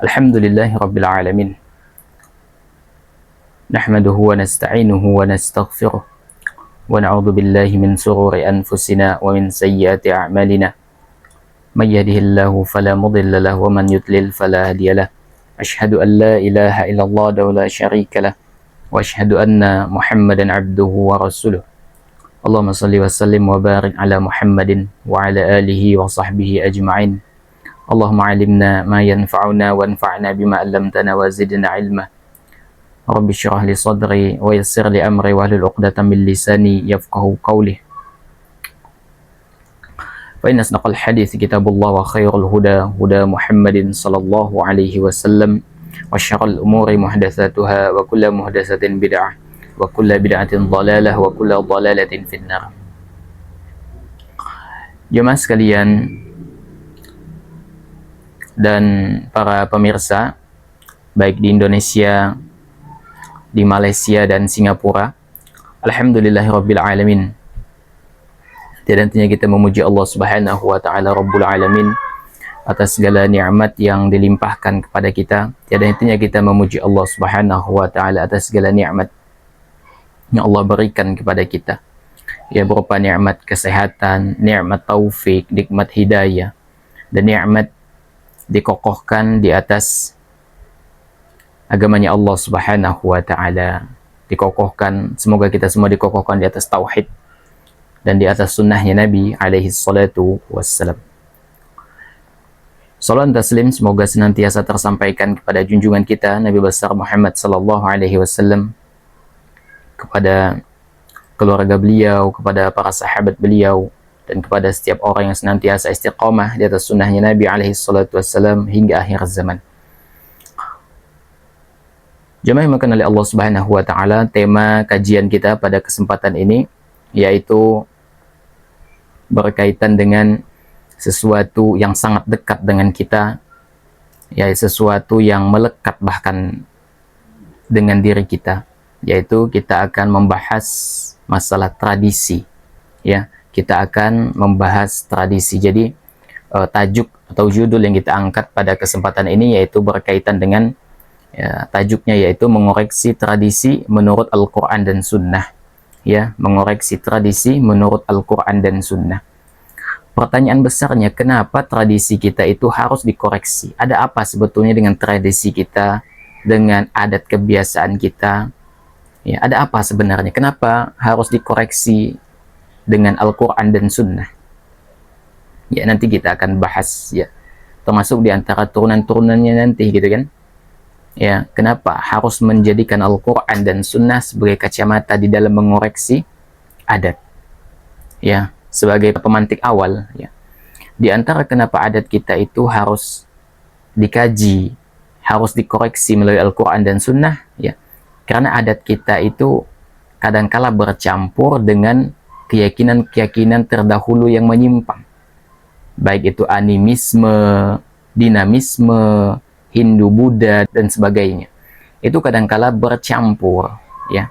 Alhamdulillahi Rabbil Alamin. Nahmaduhu wa nasta'inuhu wa nastaghfiruh. Wa na'udzu billahi min sururi anfusina wa min sayyiati a'malina. May yahdihillahu fala mudilla lahu wa man yudlil fala hadiya lahu. Asyhadu an la ilaha illallah wa la syarika lah. Wa asyhadu anna Muhammadan 'abduhu wa rasuluh. Allahumma shalli wa sallim wa barik ala Muhammadin wa ala alihi wa sahbihi ajma'in. Allahumma 'allimna ma yanfa'una wanfa'na bima 'allamtana wa zidna 'ilma. Rabbi syrah li sadri wa yassir li amri wa hlul 'uqdatam min lisani yafqahu qawli. Fa inna asdaqal hadits kitabullah wa khairul huda huda Muhammadin sallallahu alaihi wasallam wa syarrul umuri muhdatsatuha wa kullu muhdatsatin bid'ah wa kullu bid'atin dhalalah wa kullu dhalalatin finnar. Jemaah sekalian dan para pemirsa baik di Indonesia, di Malaysia dan Singapura, alhamdulillahirabbil alamin. Tiada hentinya kita memuji Allah Subhanahu wa taala Rabbul Alamin atas segala nikmat yang dilimpahkan kepada kita. Tiada hentinya kita memuji Allah Subhanahu wa taala atas segala nikmat yang Allah berikan kepada kita. Ya, berupa nikmat kesehatan, nikmat taufik, nikmat hidayah, dan nikmat dikokohkan di atas agamanya Allah Subhanahu wa taala. Dikokohkan, semoga kita semua dikokohkan di atas tauhid dan di atas sunnahnya Nabi alaihi salatu wassalam. Salam taslim semoga senantiasa tersampaikan kepada junjungan kita Nabi besar Muhammad sallallahu alaihi wasallam, kepada keluarga beliau, kepada para sahabat beliau, dan kepada setiap orang yang senantiasa istiqamah di atas sunnahnya Nabi alaihi salatu wassalam hingga akhir zaman. Jemaah yang dimuliakan oleh Allah Subhanahu wa taala, tema kajian kita pada kesempatan ini yaitu berkaitan dengan sesuatu yang sangat dekat dengan kita, yaitu sesuatu yang melekat bahkan dengan diri kita, yaitu kita akan membahas masalah tradisi. Ya, kita akan membahas tradisi. Jadi tajuk atau judul yang kita angkat pada kesempatan ini yaitu berkaitan dengan tajuknya yaitu mengoreksi tradisi menurut Al-Quran dan Sunnah. Ya, mengoreksi tradisi menurut Al-Quran dan Sunnah. Pertanyaan besarnya, kenapa tradisi kita itu harus dikoreksi? Ada apa sebetulnya dengan tradisi kita, dengan adat kebiasaan kita? Ya, ada apa sebenarnya? Kenapa harus dikoreksi dengan Al-Quran dan Sunnah? Ya, nanti kita akan bahas, ya, termasuk di antara turunan-turunannya nanti, gitu kan? Ya, kenapa harus menjadikan Al-Quran dan Sunnah sebagai kacamata di dalam mengoreksi adat? Ya, sebagai pemantik awal, ya. Di antara kenapa adat kita itu harus dikaji, harus dikoreksi melalui Al-Quran dan Sunnah, ya, karena adat kita itu kadangkala bercampur dengan keyakinan-keyakinan terdahulu yang menyimpang, baik itu animisme, dinamisme, Hindu, Buddha, dan sebagainya. Itu kadangkala bercampur, ya.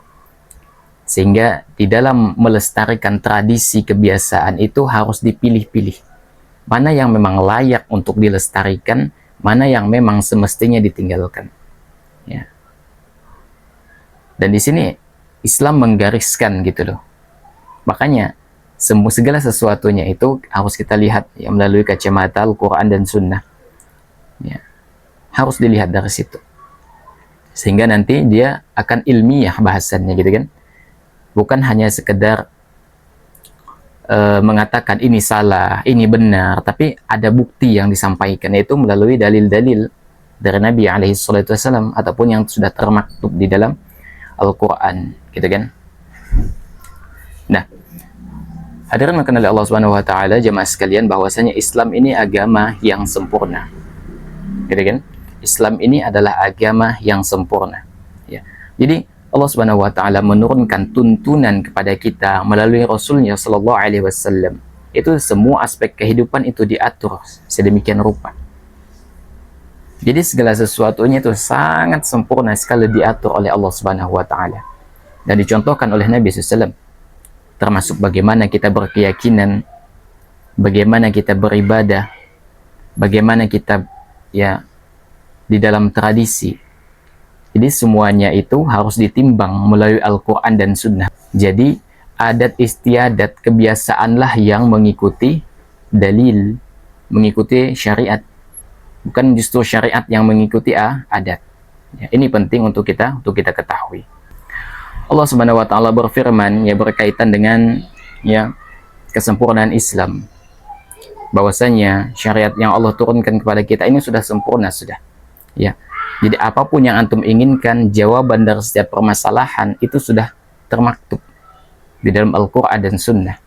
Sehingga di dalam melestarikan tradisi kebiasaan itu harus dipilih-pilih. Mana yang memang layak untuk dilestarikan, mana yang memang semestinya ditinggalkan. Ya. Dan di sini Islam menggariskan gitu loh. Makanya segala sesuatunya itu harus kita lihat ya, melalui kacamata Al-Quran dan Sunnah. Ya. Harus dilihat dari situ, sehingga nanti dia akan ilmiah bahasannya, gitu kan, bukan hanya sekedar mengatakan ini salah, ini benar, tapi ada bukti yang disampaikan, yaitu melalui dalil-dalil dari Nabi alaihi salatu wasallam ataupun yang sudah termaktub di dalam Al-Quran, gitu kan. Nah, hadirin makanan Allah Subhanahu wa taala, jemaah sekalian, bahwasanya Islam ini agama yang sempurna, gitu kan. Islam ini adalah agama yang sempurna. Ya. Jadi Allah Subhanahu wa taala menurunkan tuntunan kepada kita melalui Rasulnya sallallahu alaihi wasallam. Itu semua aspek kehidupan itu diatur sedemikian rupa. Jadi segala sesuatunya itu sangat sempurna sekali diatur oleh Allah Subhanahu wa taala. Dan dicontohkan oleh Nabi SAW. Termasuk bagaimana kita berkeyakinan, bagaimana kita beribadah, bagaimana kita ya di dalam tradisi. Jadi semuanya itu harus ditimbang melalui Al-Quran dan Sunnah. Jadi adat istiadat kebiasaanlah yang mengikuti dalil, mengikuti syariat. Bukan justru syariat yang mengikuti adat. Ya, ini penting untuk kita ketahui. Allah Subhanahu wa taala berfirman ya berkaitan dengan ya kesempurnaan Islam. Bahwasanya syariat yang Allah turunkan kepada kita ini sudah sempurna sudah. Ya. Jadi apapun yang antum inginkan, jawaban dari setiap permasalahan itu sudah termaktub di dalam Al-Qur'an dan Sunnah.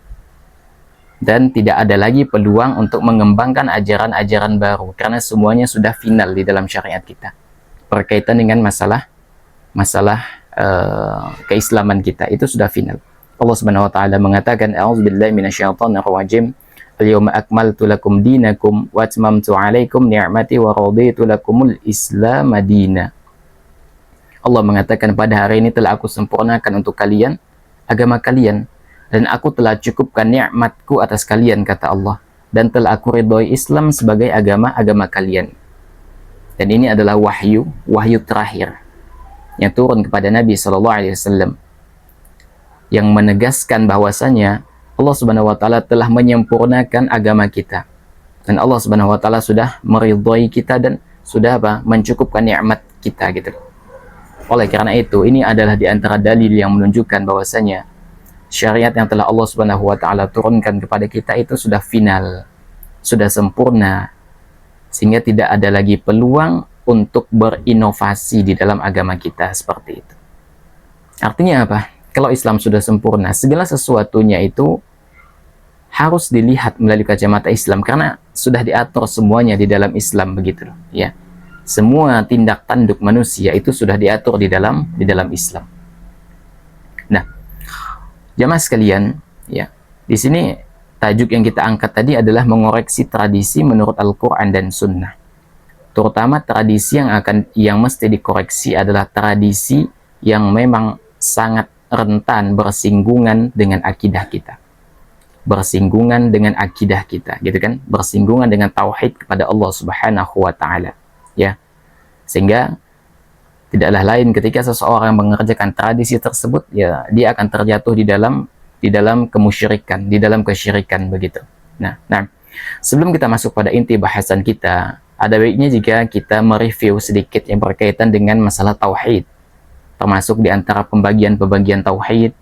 Dan tidak ada lagi peluang untuk mengembangkan ajaran-ajaran baru karena semuanya sudah final di dalam syariat kita. Berkaitan dengan masalah keislaman kita itu sudah final. Allah Subhanahu wa taala mengatakan a'udzubillahi minasyaitonir rajim. Al-yawma akmaltu lakum dinakum wa atmamtu 'alaikum ni'mati wa raditu lakumul Islam madina. Allah mengatakan pada hari ini telah aku sempurnakan untuk kalian agama kalian dan aku telah cukupkan nikmatku atas kalian kata Allah dan telah aku ridhoi Islam sebagai agama kalian. Dan ini adalah wahyu terakhir yang turun kepada Nabi SAW yang menegaskan bahwasanya Allah Subhanahu wa taala telah menyempurnakan agama kita. Dan Allah Subhanahu wa taala sudah meridhai kita dan sudah mencukupkan nikmat kita gitu. Oleh karena itu, ini adalah di antara dalil yang menunjukkan bahwasanya syariat yang telah Allah Subhanahu wa taala turunkan kepada kita itu sudah final, sudah sempurna. Sehingga tidak ada lagi peluang untuk berinovasi di dalam agama kita seperti itu. Artinya apa? Kalau Islam sudah sempurna, segala sesuatunya itu harus dilihat melalui kacamata Islam karena sudah diatur semuanya di dalam Islam begitu loh, ya. Semua tindak tanduk manusia itu sudah diatur di dalam Islam. Nah, jamaah sekalian, ya. Di sini tajuk yang kita angkat tadi adalah mengoreksi tradisi menurut Al-Qur'an dan Sunnah. Terutama tradisi yang mesti dikoreksi adalah tradisi yang memang sangat rentan bersinggungan dengan akidah kita. Bersinggungan dengan akidah kita, gitu kan? Bersinggungan dengan tauhid kepada Allah Subhanahu wa taala, ya. Sehingga tidaklah lain ketika seseorang mengerjakan tradisi tersebut, ya dia akan terjatuh di dalam kemusyrikan, di dalam kesyirikan begitu. Nah, sebelum kita masuk pada inti bahasan kita, ada baiknya jika kita mereview sedikit yang berkaitan dengan masalah tauhid. Termasuk di antara pembagian-pembagian tauhid,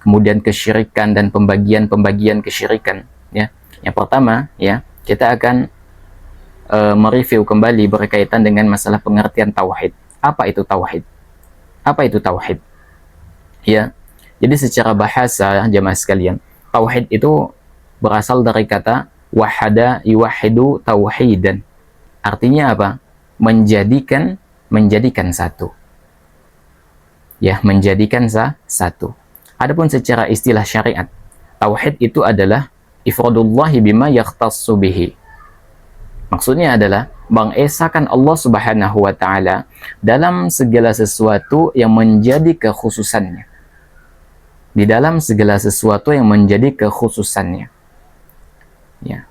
kemudian kesyirikan dan pembagian-pembagian kesyirikan, ya. Yang pertama, ya, kita akan mereview kembali berkaitan dengan masalah pengertian tauhid. Apa itu tauhid? Apa itu tauhid? Ya. Jadi secara bahasa jamaah sekalian, tauhid itu berasal dari kata wahada yuwahidu tauhidan. Artinya apa? Menjadikan satu. Ya, menjadikan satu. Adapun secara istilah syariat, tauhid itu adalah ifradullahi bima yakhtassu bihi. Maksudnya adalah mengesahkan Allah Subhanahu wa taala dalam segala sesuatu yang menjadi kekhususannya. Di dalam segala sesuatu yang menjadi kekhususannya. Ya.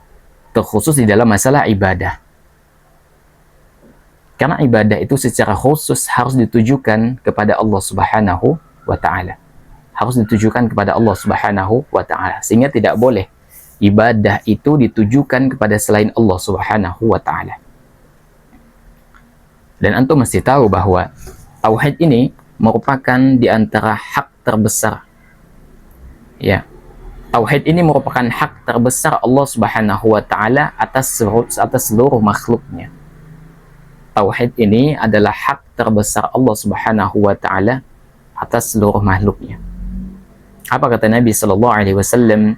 Terkhusus di dalam masalah ibadah. Karena ibadah itu secara khusus harus ditujukan kepada Allah Subhanahu wa ta'ala. Harus ditujukan kepada Allah Subhanahu wa ta'ala. Sehingga tidak boleh ibadah itu ditujukan kepada selain Allah Subhanahu wa ta'ala. Dan antum mesti tahu bahwa tauhid ini merupakan di antara hak terbesar. Ya. Tauhid ini merupakan hak terbesar Allah Subhanahu wa ta'ala atas seluruh makhluknya. Tauhid ini adalah hak terbesar Allah Subhanahu wa taala atas seluruh makhluknya. Apa kata Nabi sallallahu alaihi wasallam?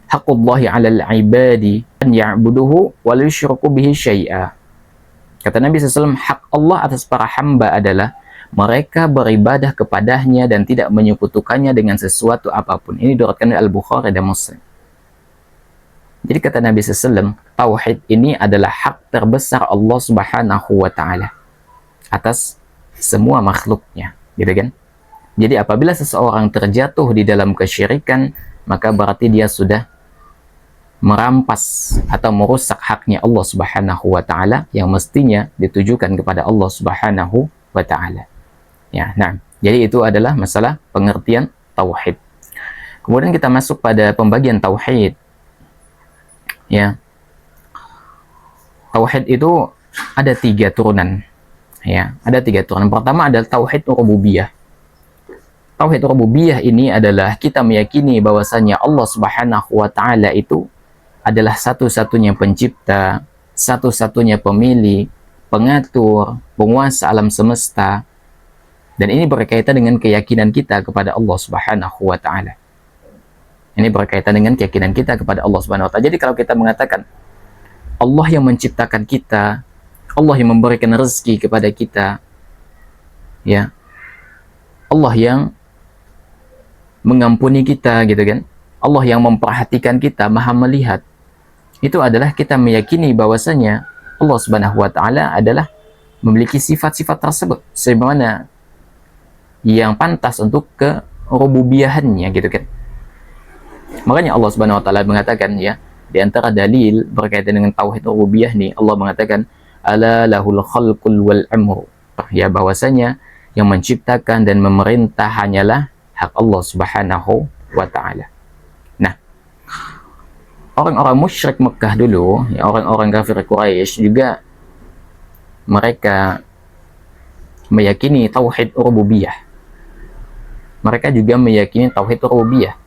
Haqqullahi 'alal 'ibadi an ya'buduhu wa la yusyriku bihi syai'a. Kata Nabi sallallahu alaihi wasallam, hak Allah atas para hamba adalah mereka beribadah kepadanya dan tidak menyekutukannya dengan sesuatu apapun. Ini diriwayatkan oleh Al-Bukhari dan Muslim. Jadi kata Nabi SAW, tauhid ini adalah hak terbesar Allah Subhanahu wa ta'ala atas semua makhluknya, gitu kan? Jadi apabila seseorang terjatuh di dalam kesyirikan, maka berarti dia sudah merampas atau merusak haknya Allah Subhanahu wa taala yang mestinya ditujukan kepada Allah Subhanahu wa taala. Ya, nah, jadi itu adalah masalah pengertian tauhid. Kemudian kita masuk pada pembagian tauhid. Ya. Tauhid itu ada 3 turunan. Ya, ada 3 turunan. Pertama adalah tauhid rububiyah. Tauhid rububiyah ini adalah kita meyakini bahwasanya Allah Subhanahu wa taala itu adalah satu-satunya pencipta, satu-satunya pemilik, pengatur, penguasa alam semesta. Dan ini berkaitan dengan keyakinan kita kepada Allah Subhanahu wa taala. Ini berkaitan dengan keyakinan kita kepada Allah Subhanahu wa taala. Jadi kalau kita mengatakan Allah yang menciptakan kita, Allah yang memberikan rezeki kepada kita, ya, Allah yang mengampuni kita, gitu kan, Allah yang memperhatikan kita, maha melihat, itu adalah kita meyakini bahwasanya Allah Subhanahu wa taala adalah memiliki sifat-sifat tersebut sebagaimana yang pantas untuk kerububiyahannya, gitu kan. Makanya Allah Subhanahu wa taala mengatakan, ya, di antara dalil berkaitan dengan tauhid rububiyah nih, Allah mengatakan ala lahul khalqul wal amru, ya, bahwasanya yang menciptakan dan memerintah hanyalah hak Allah Subhanahu wa taala. Nah, orang-orang musyrik Mekah dulu, ya, orang-orang kafir Quraisy juga mereka meyakini tauhid rububiyah. Mereka juga meyakini tauhid rububiyah.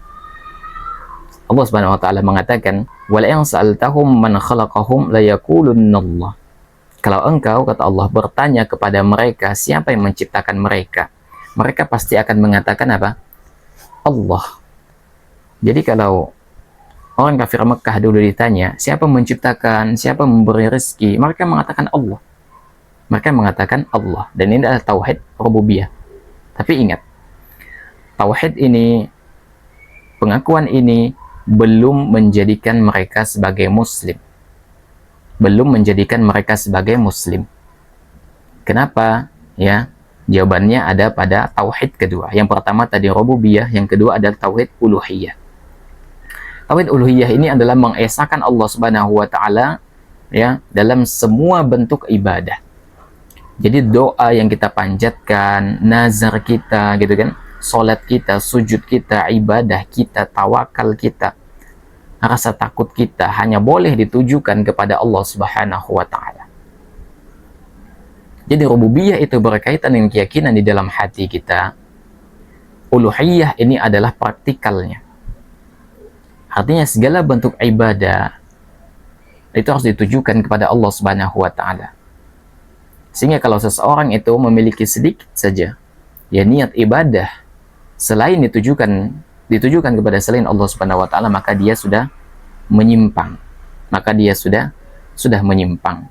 Allah Subhanahu wa taala mengatakan, "Wala in sa'altahum man khalaqahum la yaqulunallah." Kalau engkau, kata Allah, bertanya kepada mereka siapa yang menciptakan mereka, mereka pasti akan mengatakan apa? Allah. Jadi kalau orang kafir Mekah dulu ditanya, siapa menciptakan, siapa memberi rezeki, mereka mengatakan Allah. Mereka mengatakan Allah. Dan ini adalah tauhid rububiyah. Tapi ingat, tauhid ini, pengakuan ini belum menjadikan mereka sebagai muslim. Belum menjadikan mereka sebagai muslim. Kenapa? Ya, jawabannya ada pada tauhid kedua. Yang pertama tadi rububiyah, yang kedua adalah tauhid uluhiyah. Tauhid uluhiyah ini adalah mengesahkan Allah Subhanahu wa taala, ya, dalam semua bentuk ibadah. Jadi doa yang kita panjatkan, nazar kita, gitu kan, salat kita, sujud kita, ibadah kita, tawakal kita, rasa takut kita hanya boleh ditujukan kepada Allah Subhanahu wa taala. Jadi rububiyah itu berkaitan dengan keyakinan di dalam hati kita. Uluhiyah ini adalah praktikalnya. Artinya segala bentuk ibadah itu harus ditujukan kepada Allah Subhanahu wa taala. Sehingga kalau seseorang itu memiliki sedikit saja ya niat ibadah selain ditujukan kepada selain Allah Subhanahu wa taala, maka dia sudah menyimpang. Maka dia sudah menyimpang.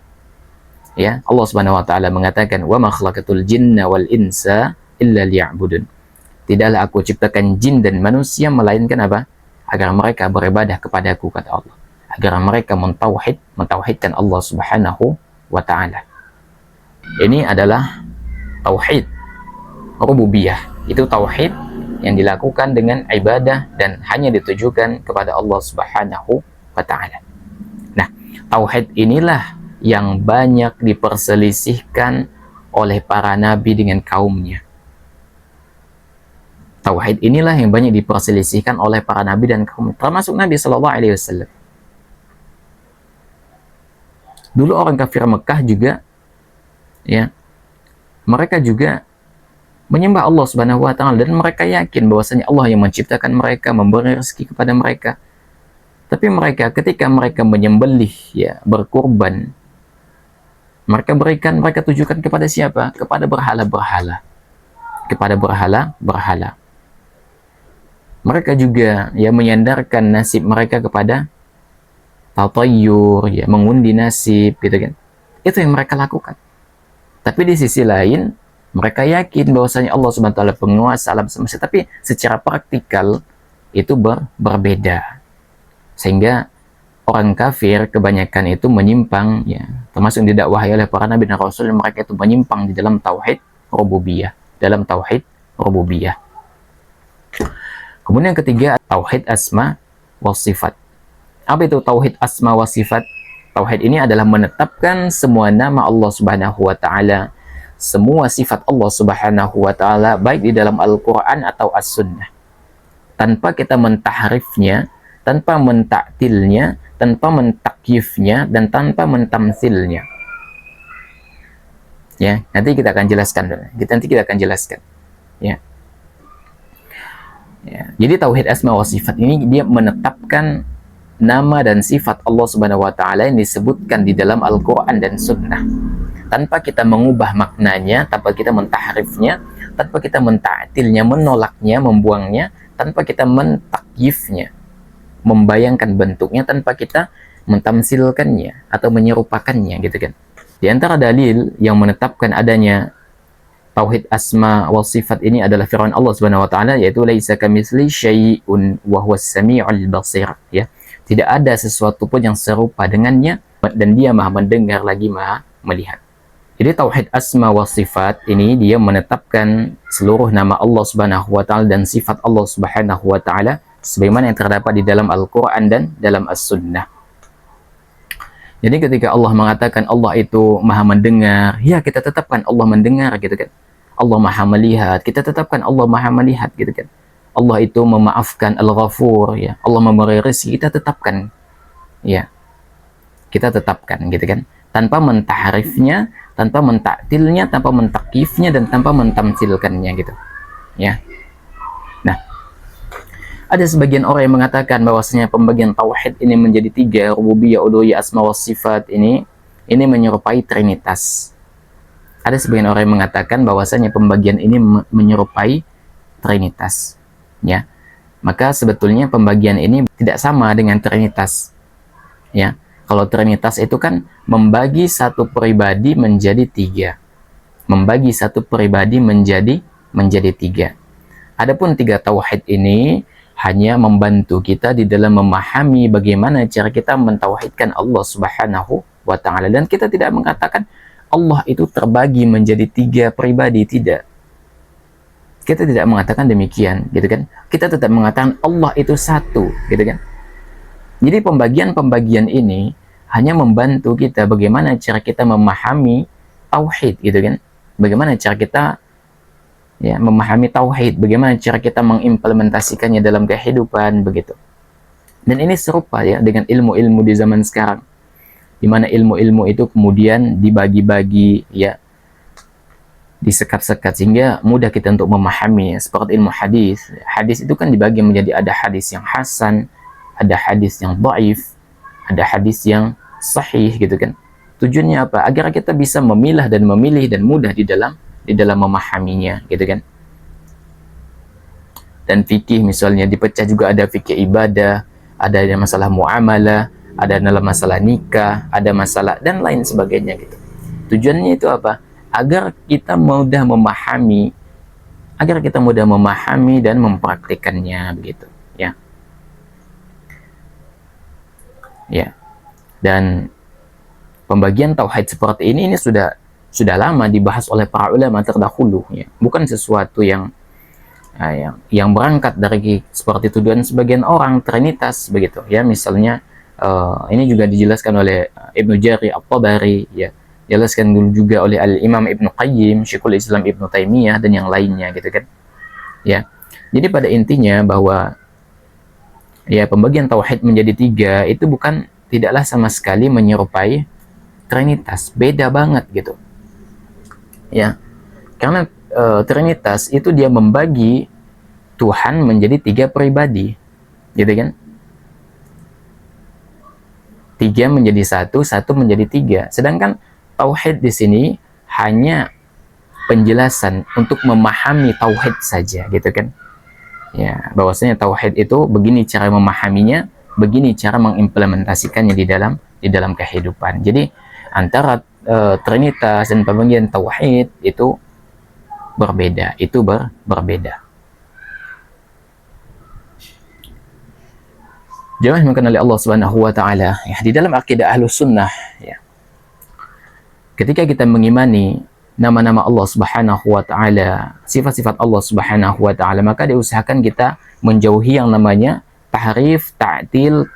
Ya, Allah Subhanahu wa taala mengatakan, "Wa ma khalaqatul jinna wal insa illa liya'budun." Tidaklah aku ciptakan jin dan manusia melainkan apa? Agar mereka beribadah kepadaku, kata Allah. Agar mereka mentauhidkan Allah Subhanahu wa taala. Ini adalah tauhid rububiyah. Itu tauhid yang dilakukan dengan ibadah dan hanya ditujukan kepada Allah Subhanahu wa taala. Nah, tauhid inilah yang banyak diperselisihkan oleh para nabi dengan kaumnya. Tauhid inilah yang banyak diperselisihkan oleh para nabi dan kaumnya, termasuk Nabi sallallahu alaihi wasallam. Dulu orang kafir Mekah juga, ya, mereka juga menyembah Allah Subhanahu wa taala dan mereka yakin bahwasanya Allah yang menciptakan mereka, memberi rezeki kepada mereka. Tapi mereka ketika mereka menyembelih, ya, berkurban, mereka tujukan kepada siapa? Kepada berhala-berhala. Kepada berhala-berhala. Mereka juga, ya, menyandarkan nasib mereka kepada tatayur, ya, mengundi nasib, gitu kan. Itu yang mereka lakukan. Tapi di sisi lain, mereka yakin bahwasanya Allah Subhanahu wa taala penguasa alam semesta, tapi secara praktikal itu berbeda. Sehingga orang kafir kebanyakan itu menyimpang, ya, termasuk didakwahi oleh para nabi dan rasul, mereka itu menyimpang di dalam tauhid rububiyah, Kemudian yang ketiga, tauhid asma wa sifat. Apa itu tauhid asma wa sifat? Tauhid ini adalah menetapkan semua nama Allah Subhanahu wa taala, semua sifat Allah Subhanahu wa taala baik di dalam Al-Qur'an atau As-Sunnah. Tanpa kita mentahrifnya, tanpa mentaktilnya, tanpa mentakyifnya, dan tanpa mentamsilnya. Ya, nanti kita akan jelaskan. Ya. Ya. Jadi tauhid asma wa sifat ini dia menetapkan nama dan sifat Allah Subhanahu wa taala yang disebutkan di dalam Al-Qur'an dan Sunnah. Tanpa kita mengubah maknanya, tanpa kita mentahrifnya, tanpa kita mentaktilnya, menolaknya, membuangnya, tanpa kita mentakyifnya, membayangkan bentuknya, tanpa kita mentamsilkannya atau menyerupakannya, gitu kan. Di antara dalil yang menetapkan adanya tauhid asma wa sifat ini adalah firman Allah Subhanahu wa taala, yaitu laisa kamitsli syai'un wa huwas samiul basir, ya. Tidak ada sesuatu pun yang serupa dengannya, dan dia Maha mendengar lagi Maha melihat. Jadi tauhid asma wa sifat ini dia menetapkan seluruh nama Allah Subhanahu wa taala dan sifat Allah Subhanahu wa taala sebagaimana yang terdapat di dalam Al-Qur'an dan dalam As-Sunnah. Jadi ketika Allah mengatakan Allah itu Maha mendengar, ya kita tetapkan Allah mendengar, gitu kan. Allah Maha melihat, kita tetapkan Allah Maha melihat, gitu kan. Allah itu memaafkan, Al-Ghafur, ya. Allah memberi rezeki, kita tetapkan. Ya. Kita tetapkan, gitu kan. Tanpa mentahrifnya, tanpa mentaktilnya, tanpa mentakifnya, dan tanpa mentamsilkannya, gitu. Ya. Nah, ada sebagian orang yang mengatakan bahwasanya pembagian tauhid ini menjadi 3, rububiyah, uluhiyah, asma wa sifat ini menyerupai trinitas. Ada sebagian orang yang mengatakan bahwasanya pembagian ini menyerupai trinitas, ya. Maka sebetulnya pembagian ini tidak sama dengan trinitas, ya. Kalau trinitas itu kan membagi satu pribadi menjadi 3, membagi satu pribadi menjadi 3. Adapun 3 tauhid ini hanya membantu kita di dalam memahami bagaimana cara kita mentauhidkan Allah Subhanahu wa taala, dan kita tidak mengatakan Allah itu terbagi menjadi 3 pribadi, tidak. Kita tidak mengatakan demikian, gitu kan. Kita tetap mengatakan Allah itu satu, gitu kan. Jadi pembagian-pembagian ini hanya membantu kita bagaimana cara kita memahami tauhid, gitu kan. Bagaimana cara kita memahami tauhid, bagaimana cara kita mengimplementasikannya dalam kehidupan, begitu. Dan ini serupa ya dengan ilmu-ilmu di zaman sekarang, di mana ilmu-ilmu itu kemudian dibagi-bagi, ya, disekat-sekat sehingga mudah kita untuk memahami. Seperti ilmu hadis. Hadis itu kan dibagi menjadi ada hadis yang hasan, ada hadis yang dhaif, ada hadis yang sahih, gitu kan. Tujuannya apa? Agar kita bisa memilah dan memilih dan mudah di dalam memahaminya, gitu kan. Dan fikih misalnya dipecah juga, ada fikih ibadah, ada masalah muamalah, ada dalam masalah nikah, ada masalah dan lain sebagainya, gitu. Tujuannya itu apa? Agar kita mudah memahami dan mempraktikannya, begitu, ya. Ya. Dan pembagian tauhid seperti ini sudah lama dibahas oleh para ulama terdahulu, ya. Bukan sesuatu yang berangkat dari seperti tuduhan sebagian orang trinitas, begitu, ya. Misalnya ini juga dijelaskan oleh Ibnu Jarir At-Tabari, ya. Dijelaskan dulu juga oleh Al-Imam Ibnu Qayyim, Syekhul Islam Ibnu Taimiyah, dan yang lainnya, gitu kan. Ya. Jadi pada intinya bahwa ya pembagian tauhid menjadi 3 itu tidaklah sama sekali menyerupai trinitas, beda banget, gitu. Ya, karena trinitas itu dia membagi Tuhan menjadi 3 pribadi, gitu kan. 3 menjadi 1, 1 menjadi 3. Sedangkan tauhid di sini hanya penjelasan untuk memahami tauhid saja, gitu kan. Ya, bahwasanya tauhid itu begini cara memahaminya, begini cara mengimplementasikannya di dalam kehidupan. Jadi antara trinitas dan pembagian tauhid itu berbeda, berbeda. Jemaah yang dimuliakan oleh Allah Subhanahu wa taala, ya, di dalam akidah Ahlus Sunnah, ya. Ketika kita mengimani nama-nama Allah Subhanahu wa taala, sifat-sifat Allah Subhanahu wa taala, maka diusahakan kita menjauhi yang namanya tahrif, ta'til,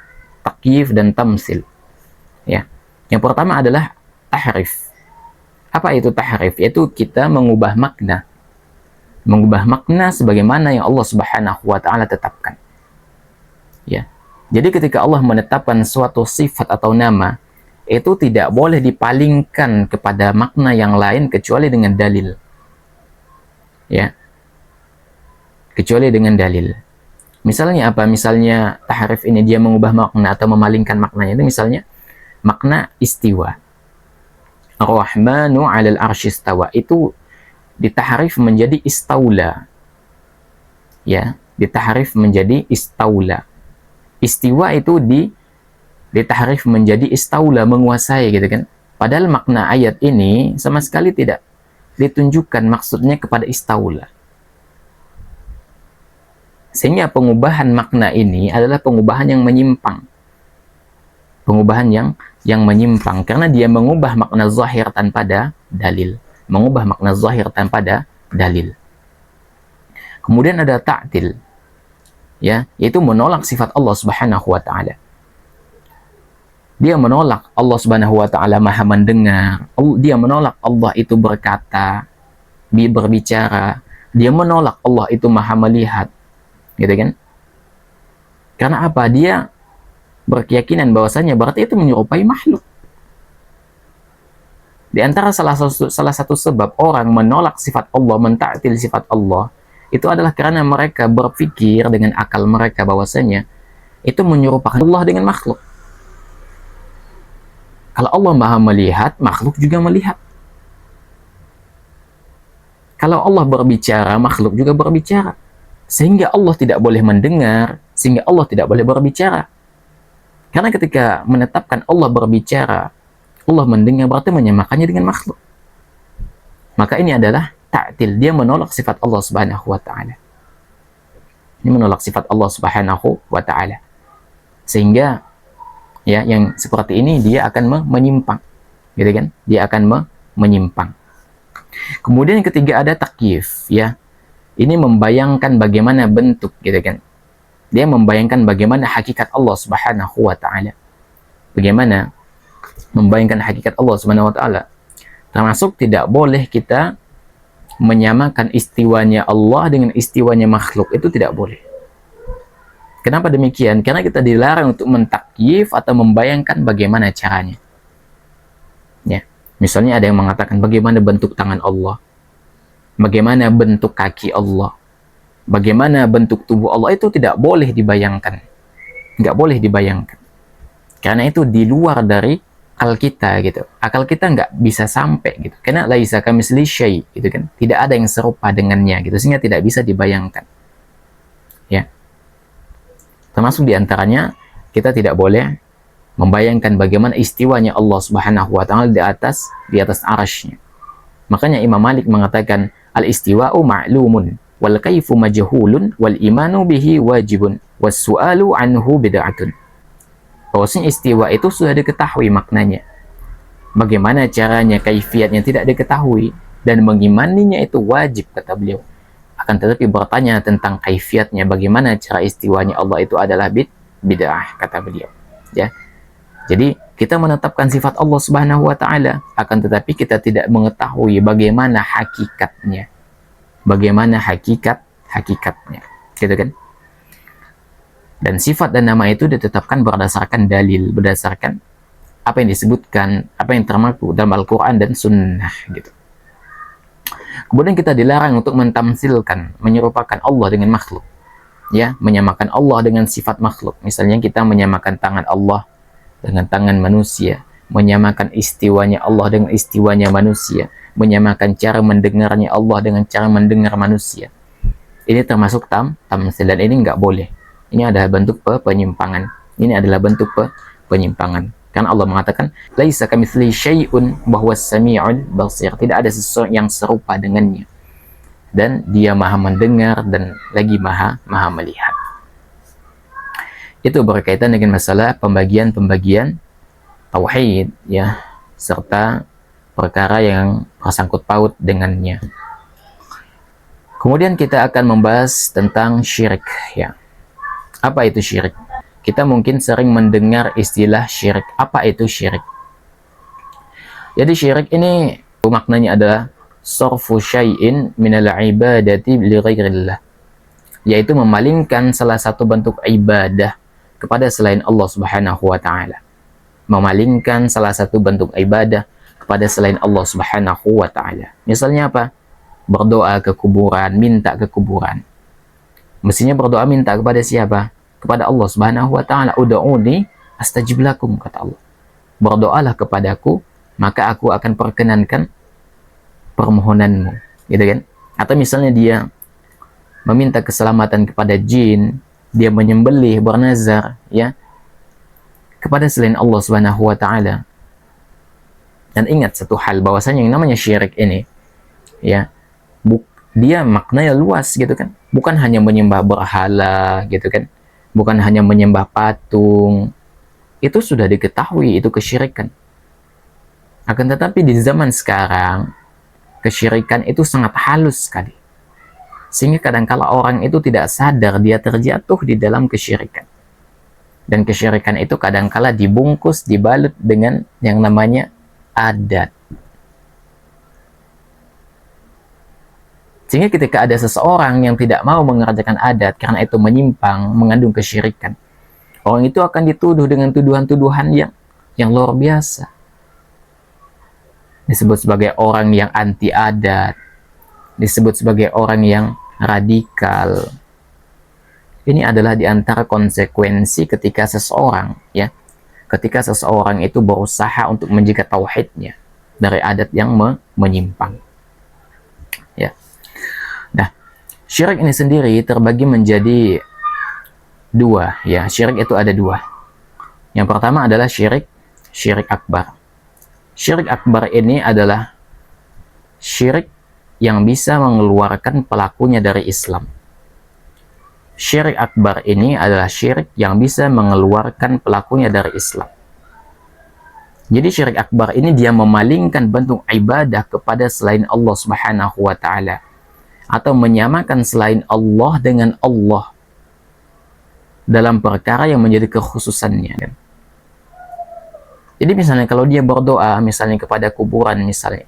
takyif dan tamsil. Ya. Yang pertama adalah tahrif. Apa itu tahrif? Yaitu kita mengubah makna. Mengubah makna sebagaimana yang Allah Subhanahu wa taala tetapkan. Ya. Jadi ketika Allah menetapkan suatu sifat atau nama, itu tidak boleh dipalingkan kepada makna yang lain kecuali dengan dalil. Ya. Kecuali dengan dalil. Misalnya apa? Misalnya tahrif ini dia mengubah makna atau memalingkan maknanya. Itu misalnya makna istiwa. Ar-Rahmanu 'alal 'arsy istawa. Itu ditahrif menjadi istaula. Ya, ditahrif menjadi istaula. Istiwa itu ditahrif menjadi istaula, menguasai gitu kan. Padahal makna ayat ini sama sekali tidak ditunjukkan maksudnya kepada istaula. Sehingga pengubahan makna ini adalah pengubahan yang menyimpang. Pengubahan yang menyimpang karena dia mengubah makna zahir tanpa dalil. Mengubah makna zahir tanpa dalil. Kemudian ada ta'til. Ya, yaitu menolak sifat Allah Subhanahu wa taala. Dia menolak Allah Subhanahu wa taala Maha mendengar. Dia menolak Allah itu berkata, berbicara. Dia menolak Allah itu Maha melihat. Gitu kan? Karena apa? Dia berkeyakinan bahwasanya berarti itu menyerupai makhluk. Di antara salah satu sebab orang menolak sifat Allah, mentaktil sifat Allah, itu adalah karena mereka berpikir dengan akal mereka bahwasanya itu menyerupakan Allah dengan makhluk. Kalau Allah Maha melihat, makhluk juga melihat. Kalau Allah berbicara, makhluk juga berbicara. Sehingga Allah tidak boleh mendengar, sehingga Allah tidak boleh berbicara. Karena ketika menetapkan Allah berbicara, Allah mendengar, berarti menyamakannya dengan makhluk. Maka ini adalah ta'til. Dia menolak sifat Allah Subhanahu wa taala. Ini menolak sifat Allah Subhanahu wa taala. Sehingga ya yang seperti ini dia akan menyimpang. Gitu kan? Dia akan menyimpang. Kemudian yang ketiga ada takyif, ya. Ini membayangkan bagaimana bentuk, gitu kan. Dia membayangkan bagaimana hakikat Allah Subhanahu wa taala. Bagaimana membayangkan hakikat Allah Subhanahu wa taala. Termasuk tidak boleh kita menyamakan istiwanya Allah dengan istiwanya makhluk. Itu tidak boleh. Kenapa demikian? Karena kita dilarang untuk mentakyif atau membayangkan bagaimana caranya. Ya. Misalnya ada yang mengatakan bagaimana bentuk tangan Allah. Bagaimana bentuk kaki Allah. Bagaimana bentuk tubuh Allah. Itu tidak boleh dibayangkan. Nggak boleh dibayangkan. Karena itu di luar dari akal kita gitu. Akal kita nggak bisa sampai gitu. Karena laisa kamitslihi syai' gitu kan. Tidak ada yang serupa dengannya gitu. Sehingga tidak bisa dibayangkan. Ya. Termasuk diantaranya kita tidak boleh membayangkan bagaimana istiwanya Allah Subhanahu wa taala di atas arasy-Nya. Makanya Imam Malik mengatakan al-istiwa'u ma'lumun wal kaifu majhulun wal imanu bihi wajibun was su'alu anhu bid'atun. Bahwasanya istiwa itu sudah diketahui maknanya. Bagaimana caranya, kaifiatnya tidak diketahui dan mengimaninya itu wajib, kata beliau. Akan tetapi bertanya tentang kaifiatnya, bagaimana cara istiwanya Allah itu adalah bid'ah, kata beliau. Ya. Jadi kita menetapkan sifat Allah Subhanahu wa taala, akan tetapi kita tidak mengetahui bagaimana hakikatnya. Bagaimana hakikatnya. Gitu kan? Dan sifat dan nama itu ditetapkan berdasarkan dalil, berdasarkan apa yang disebutkan, apa yang termaktub dalam Al-Quran dan Sunnah gitu. Kemudian kita dilarang untuk mentamsilkan, menyerupakan Allah dengan makhluk. Ya, menyamakan Allah dengan sifat makhluk. Misalnya kita menyamakan tangan Allah dengan tangan manusia, menyamakan istiwanya Allah dengan istiwanya manusia, menyamakan cara mendengarnya Allah dengan cara mendengar manusia. Ini termasuk tamsil dan ini nggak boleh. Ini adalah bentuk penyimpangan. Ini adalah bentuk penyimpangan. Karena Allah mengatakan, laisa kamitslihi syai'un bahwa sami'ul basir. Tidak ada sesuatu yang serupa dengannya. Dan dia maha mendengar dan lagi maha melihat. Itu berkaitan dengan masalah pembagian tauhid, ya, serta perkara yang bersangkut paut dengannya. Kemudian kita akan membahas tentang syirik, ya. Apa itu syirik? kita mungkin sering mendengar istilah syirik. Apa itu syirik? Jadi syirik ini maknanya adalah sarfu syai'in minal ibadati li ghairillah, yaitu memalingkan salah satu bentuk ibadah kepada selain Allah Subhanahu wa taala. Memalingkan salah satu bentuk ibadah kepada selain Allah Subhanahu wa taala. Misalnya apa? Berdoa ke kuburan, minta ke kuburan. Mestinya berdoa minta kepada siapa? Kepada Allah Subhanahu wa taala. Ud'uni astajib lakum, kata Allah. Berdoalah kepadaku, maka aku akan perkenankan permohonanmu, gitu kan? Atau misalnya dia meminta keselamatan kepada jin, dia menyembelih, bernazar, ya, kepada selain Allah Subhanahu wa taala. Dan ingat satu hal, bahwasanya yang namanya syirik ini, ya, dia maknanya luas, gitu kan? Bukan hanya menyembah berhala, gitu kan? Bukan hanya menyembah patung. Itu sudah diketahui, itu kesyirikan. Akan tetapi di zaman sekarang, kesyirikan itu sangat halus sekali. Sehingga kadangkala orang itu tidak sadar dia terjatuh di dalam kesyirikan. Dan kesyirikan itu kadangkala dibungkus, dibalut dengan yang namanya adat. Sehingga ketika ada seseorang yang tidak mau mengerjakan adat karena itu menyimpang, mengandung kesyirikan, orang itu akan dituduh dengan tuduhan-tuduhan yang luar biasa. Disebut sebagai orang yang anti adat, disebut sebagai orang yang radikal. Ini adalah di antara konsekuensi ketika seseorang, ya, ketika seseorang itu berusaha untuk menjaga tauhidnya dari adat yang menyimpang. Ya. Nah, syirik ini sendiri terbagi menjadi dua, ya. Syirik itu ada dua. Yang pertama adalah syirik akbar. Syirik akbar ini adalah syirik yang bisa mengeluarkan pelakunya dari Islam. Syirik akbar ini adalah syirik yang bisa mengeluarkan pelakunya dari Islam. Jadi syirik akbar ini dia memalingkan bentuk ibadah kepada selain Allah Subhanahu wa taala, atau menyamakan selain Allah dengan Allah dalam perkara yang menjadi kekhususannya. Jadi misalnya kalau dia berdoa misalnya kepada kuburan misalnya,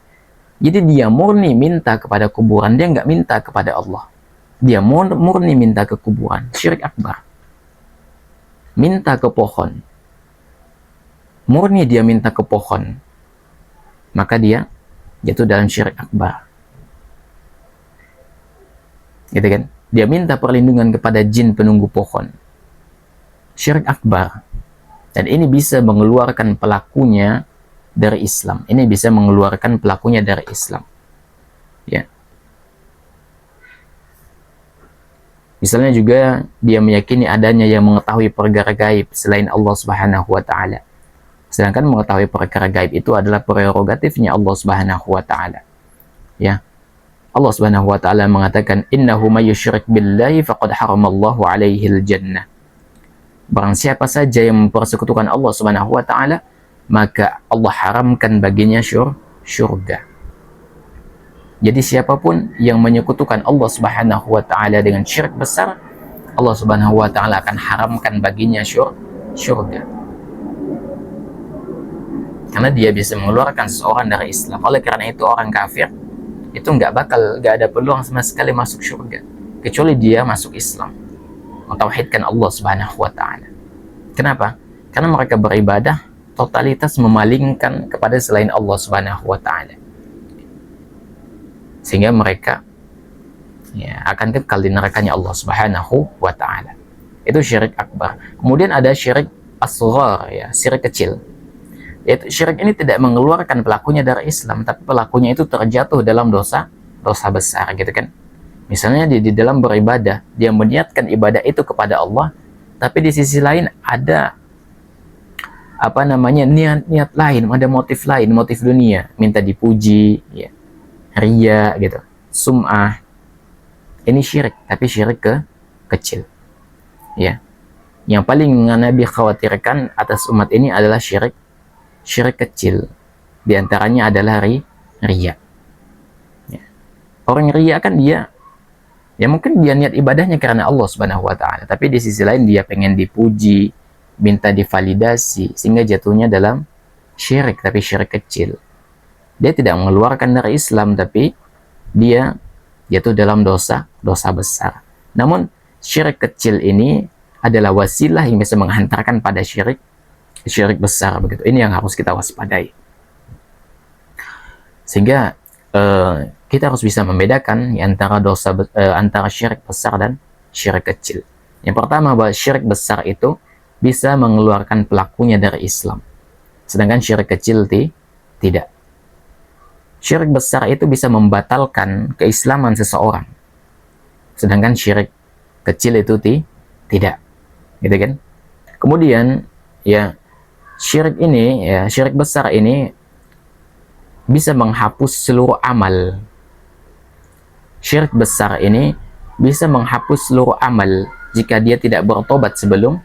jadi dia murni minta kepada kuburan, dia nggak minta kepada Allah. Dia murni minta ke kuburan, syirik akbar. Minta ke pohon, murni dia minta ke pohon, maka dia jatuh dalam syirik akbar. Gitu kan? Dia minta perlindungan kepada jin penunggu pohon, syirik akbar. Dan ini bisa mengeluarkan pelakunya dari Islam. Ini bisa mengeluarkan pelakunya dari Islam. Ya. Misalnya juga dia meyakini adanya yang mengetahui perkara gaib selain Allah Subhanahu wa taala. Sedangkan mengetahui perkara gaib itu adalah prerogatifnya Allah Subhanahu wa taala. Ya. Allah Subhanahu wa taala mengatakan, "Innahu may yusyrik billahi faqad haramallahu 'alaihi al-jannah." Barang siapa saja yang mempersekutukan Allah Subhanahu wa taala, maka Allah haramkan baginya syurga. Jadi siapapun yang menyekutukan Allah Subhanahu wa taala dengan syirik besar, Allah Subhanahu wa taala akan haramkan baginya syurga. Karena dia bisa mengeluarkan seseorang dari Islam. Oleh karena itu orang kafir itu nggak ada peluang sama sekali masuk syurga kecuali dia masuk Islam, mentauhidkan Allah Subhanahu wa taala. Kenapa? Karena mereka beribadah totalitas memalingkan kepada selain Allah Subhanahu wa taala. Sehingga mereka akan kekal di nerakanya Allah Subhanahu wa taala. Itu syirik akbar. Kemudian ada syirik asghar, ya, syirik kecil. Yaitu syirik ini tidak mengeluarkan pelakunya dari Islam, tapi pelakunya itu terjatuh dalam dosa besar, gitu kan. Misalnya di dalam beribadah, dia meniatkan ibadah itu kepada Allah, tapi di sisi lain ada niat lain, ada motif lain, motif dunia, minta dipuji, ya, riya, gitu, sum'ah. Ini syirik, tapi syirik kecil, ya. Yang paling Nabi khawatirkan atas umat ini adalah syirik kecil. Di antaranya adalah riya. Ya. Orang riya kan dia, ya mungkin dia niat ibadahnya karena Allah Subhanahu wa taala, tapi di sisi lain dia pengen dipuji, minta divalidasi, sehingga jatuhnya dalam syirik, tapi syirik kecil. Dia tidak mengeluarkan dari Islam, tapi dia jatuh dalam dosa besar. Namun syirik kecil ini adalah wasilah yang bisa menghantarkan pada syirik besar begitu. Ini yang harus kita waspadai. Sehingga kita harus bisa membedakan antara antara syirik besar dan syirik kecil. Yang pertama, bahwa syirik besar itu bisa mengeluarkan pelakunya dari Islam, sedangkan syirik kecil tidak. Syirik besar itu bisa membatalkan keislaman seseorang, sedangkan syirik kecil itu tidak, gitu kan? Kemudian ya syirik besar ini bisa menghapus seluruh amal. Syirik besar ini bisa menghapus seluruh amal jika dia tidak bertobat sebelum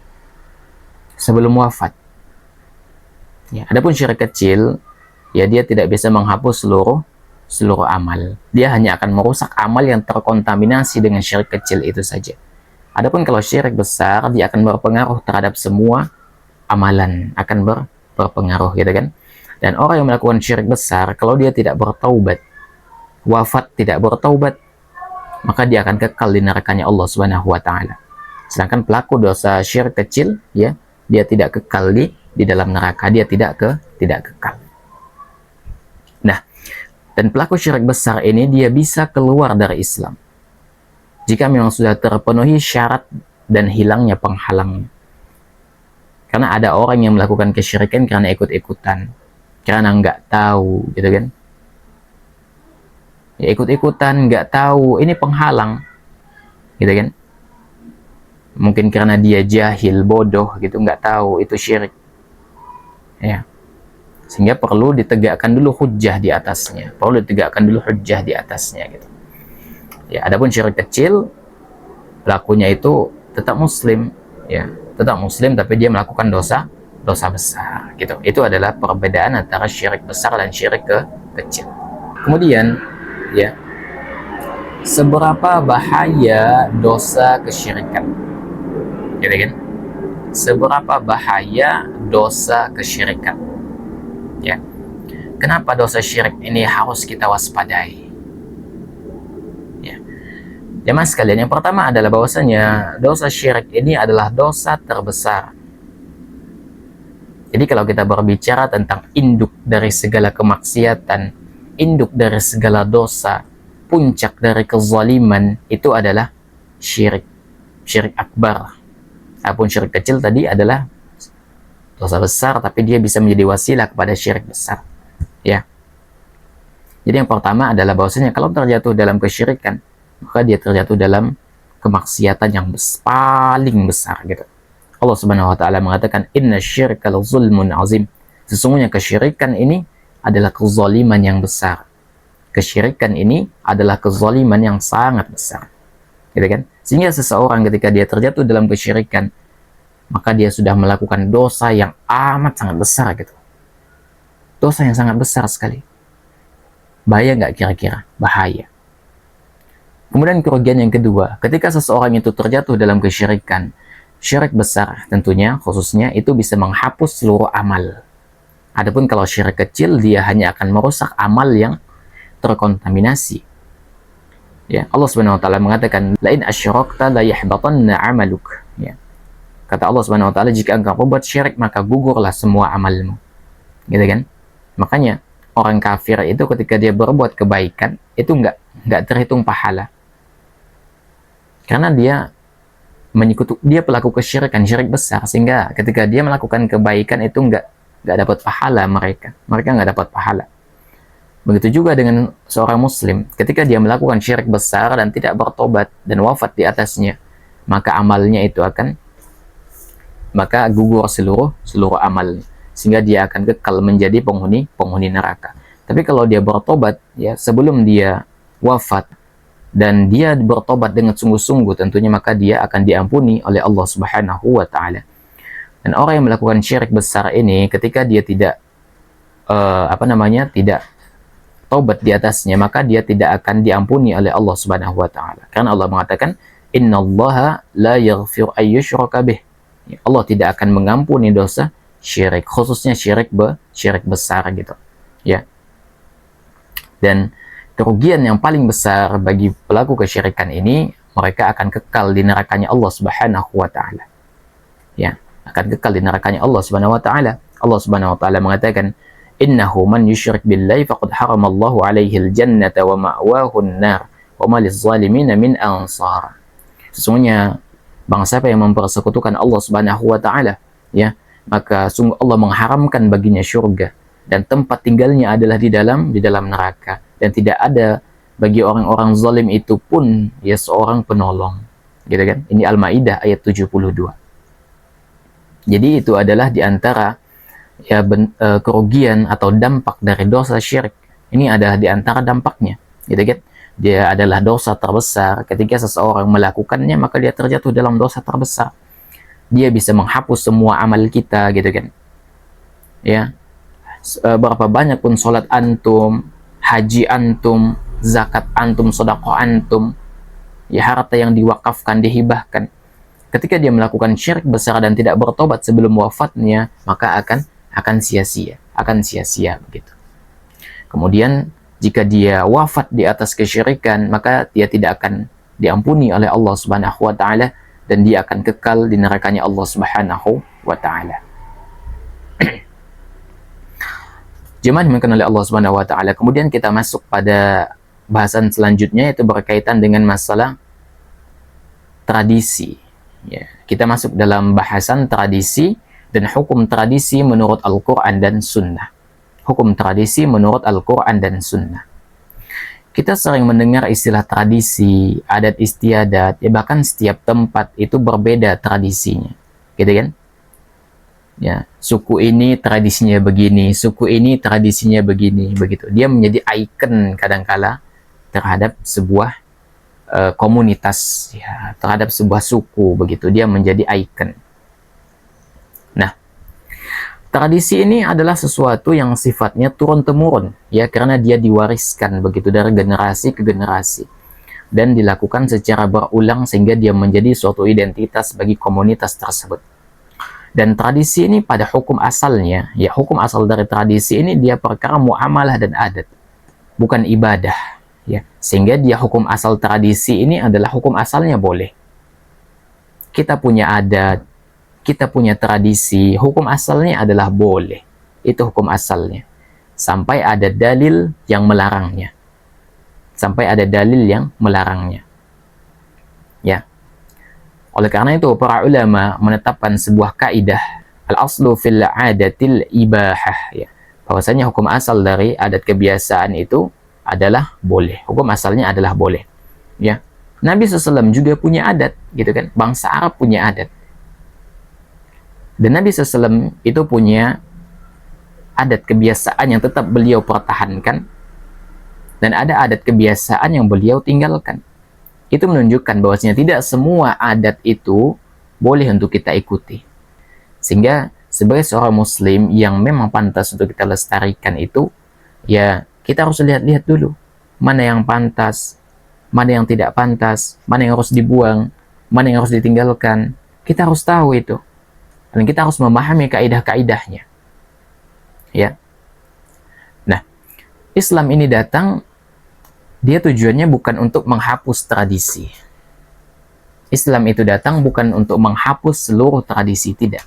wafat. Ya, adapun syirik kecil, ya dia tidak bisa menghapus seluruh amal. Dia hanya akan merusak amal yang terkontaminasi dengan syirik kecil itu saja. Adapun kalau syirik besar, dia akan berpengaruh terhadap semua amalan, akan berpengaruh, gitu kan? Dan orang yang melakukan syirik besar, kalau dia tidak bertaubat, wafat tidak bertaubat, maka dia akan kekal di nerakanya Allah Subhanahu wa taala. Sedangkan pelaku dosa syirik kecil, ya, dia tidak kekal di dalam neraka, dia tidak kekal. Nah, dan pelaku syirik besar ini dia bisa keluar dari Islam jika memang sudah terpenuhi syarat dan hilangnya penghalangnya. Karena ada orang yang melakukan kesyirikan karena ikut-ikutan, karena nggak tahu, gitu kan? Ya, ikut-ikutan, nggak tahu, ini penghalang, gitu kan? Mungkin karena dia jahil, bodoh, gitu, nggak tahu itu syirik. Ya. Sehingga perlu ditegakkan dulu hujjah di atasnya, gitu. Ya, adapun syirik kecil, pelakunya itu tetap muslim, ya, tetap muslim, tapi dia melakukan dosa besar, gitu. Itu adalah perbedaan antara syirik besar dan syirik kecil. Kemudian, ya, seberapa bahaya dosa kesyirikan, gitu kan? Seberapa bahaya dosa kesyirikan? Ya, kenapa dosa syirik ini harus kita waspadai? Jemaah sekalian, yang pertama adalah bahwasanya dosa syirik ini adalah dosa terbesar. Jadi kalau kita berbicara tentang induk dari segala kemaksiatan, induk dari segala dosa, puncak dari kezaliman, itu adalah syirik akbar. Adapun syirik kecil tadi adalah dosa besar, tapi dia bisa menjadi wasilah kepada syirik besar. Ya. Jadi yang pertama adalah bahwasanya kalau terjatuh dalam kesyirikan, maka dia terjatuh dalam kemaksiatan yang paling besar, gitu. Allah Subhanahu wa taala mengatakan inna syirka la zulmun azim. Sesungguhnya kesyirikan ini adalah kezaliman yang besar. Kesyirikan ini adalah kezaliman yang sangat besar. Gitu kan? Sehingga seseorang ketika dia terjatuh dalam kesyirikan, maka dia sudah melakukan dosa yang amat sangat besar, gitu. Dosa yang sangat besar sekali. Bahaya nggak kira-kira? Bahaya. Kemudian kerugian yang kedua, ketika seseorang itu terjatuh dalam kesyirikan, syirik besar tentunya, khususnya itu bisa menghapus seluruh amal. Adapun kalau syirik kecil, dia hanya akan merusak amal yang terkontaminasi. Ya, Allah Subhanahu wa taala mengatakan, "Lain asyrakta la yahbatanna 'amaluk." Ya. Kata Allah Subhanahu wa taala, jika engkau berbuat syirik, maka gugurlah semua amalmu. Gitu kan? Makanya orang kafir itu ketika dia berbuat kebaikan, itu enggak terhitung pahala. Karena dia pelaku kesyirikan, syirik besar, sehingga ketika dia melakukan kebaikan itu enggak dapat pahala mereka enggak dapat pahala. Begitu juga dengan seorang muslim, ketika dia melakukan syirik besar dan tidak bertobat dan wafat di atasnya, maka amalnya itu maka gugur seluruh amal, sehingga dia akan kekal menjadi penghuni neraka. Tapi kalau dia bertobat, ya, sebelum dia wafat dan dia bertobat dengan sungguh-sungguh, tentunya maka dia akan diampuni oleh Allah Subhanahu wa taala. Dan orang yang melakukan syirik besar ini, ketika dia tidak tidak taubat di atasnya, maka dia tidak akan diampuni oleh Allah Subhanahu wa taala. Karena Allah mengatakan, "Innallaha la yaghfiru ay yushraka bih." Allah tidak akan mengampuni dosa syirik, khususnya syirik besar gitu. Ya. Dan kerugian yang paling besar bagi pelaku kesyirikan ini, mereka akan kekal di nerakanya Allah Subhanahu wa taala. Ya, akan kekal di nerakanya Allah Subhanahu wa taala. Allah Subhanahu wa taala mengatakan, "Innahu man yusyrik billahi faqad haramallahu alaihi al-jannata wa ma'wahu an-nar wa ma liz-zalimin min ansar." Sesungguhnya barang siapa yang mempersekutukan Allah Subhanahu wa taala, ya, maka sungguh Allah mengharamkan baginya surga dan tempat tinggalnya adalah di dalam neraka, dan tidak ada bagi orang-orang zalim itu pun ya seorang penolong. Gitu kan? Ini Al-Maidah ayat 72. Jadi itu adalah di antara ya kerugian atau dampak dari dosa syirik. Ini adalah di antara dampaknya, gitu kan? Dia adalah dosa terbesar. Ketika seseorang melakukannya, maka dia terjatuh dalam dosa terbesar. Dia bisa menghapus semua amal kita, gitu kan? Ya, berapa banyak pun sholat antum, haji antum, zakat antum, sedekah antum, ya harta yang diwakafkan, dihibahkan. Ketika dia melakukan syirik besar dan tidak bertobat sebelum wafatnya, maka akan sia-sia begitu. Kemudian jika dia wafat di atas kesyirikan, maka dia tidak akan diampuni oleh Allah Subhanahu wa taala, dan dia akan kekal di nerakanya Allah Subhanahu wa taala. Jemaah dimuliakan oleh Allah Subhanahu wa taala. Kemudian kita masuk pada bahasan selanjutnya, yaitu berkaitan dengan masalah tradisi. Ya, kita masuk dalam bahasan tradisi dan hukum tradisi menurut Al-Qur'an dan Sunnah. Hukum tradisi menurut Al-Quran dan Sunnah. Kita sering mendengar istilah tradisi, adat istiadat, ya bahkan setiap tempat itu berbeda tradisinya, gitu kan? Ya, suku ini tradisinya begini, suku ini tradisinya begini, begitu. Dia menjadi ikon kadangkala terhadap sebuah komunitas, ya, terhadap sebuah suku, begitu. Dia menjadi ikon. Nah, tradisi ini adalah sesuatu yang sifatnya turun-temurun, ya, karena dia diwariskan begitu dari generasi ke generasi dan dilakukan secara berulang sehingga dia menjadi suatu identitas bagi komunitas tersebut. Dan tradisi ini pada hukum asalnya, ya, hukum asal dari tradisi ini dia perkara muamalah dan adat, bukan ibadah, ya. Sehingga dia hukum asal tradisi ini adalah hukum asalnya boleh. Kita punya adat, kita punya tradisi, hukum asalnya adalah boleh. Itu hukum asalnya. Sampai ada dalil yang melarangnya. Sampai ada dalil yang melarangnya. Ya. Oleh karena itu, para ulama menetapkan sebuah kaidah, al-aslu fil adatil ibahah, ya. Bahwasanya hukum asal dari adat kebiasaan itu adalah boleh. Hukum asalnya adalah boleh. Ya. Nabi SAW juga punya adat, gitu kan? Bangsa Arab punya adat. Dan Nabi SAW itu punya adat kebiasaan yang tetap beliau pertahankan, dan ada adat kebiasaan yang beliau tinggalkan. Itu menunjukkan bahwasanya tidak semua adat itu boleh untuk kita ikuti. Sehingga sebagai seorang muslim yang memang pantas untuk kita lestarikan itu, ya kita harus lihat-lihat dulu mana yang pantas, mana yang tidak pantas, mana yang harus dibuang, mana yang harus ditinggalkan. Kita harus tahu itu. Dan kita harus memahami kaidah-kaidahnya. Ya. Nah, Islam ini datang, dia tujuannya bukan untuk menghapus tradisi. Islam itu datang bukan untuk menghapus seluruh tradisi, tidak.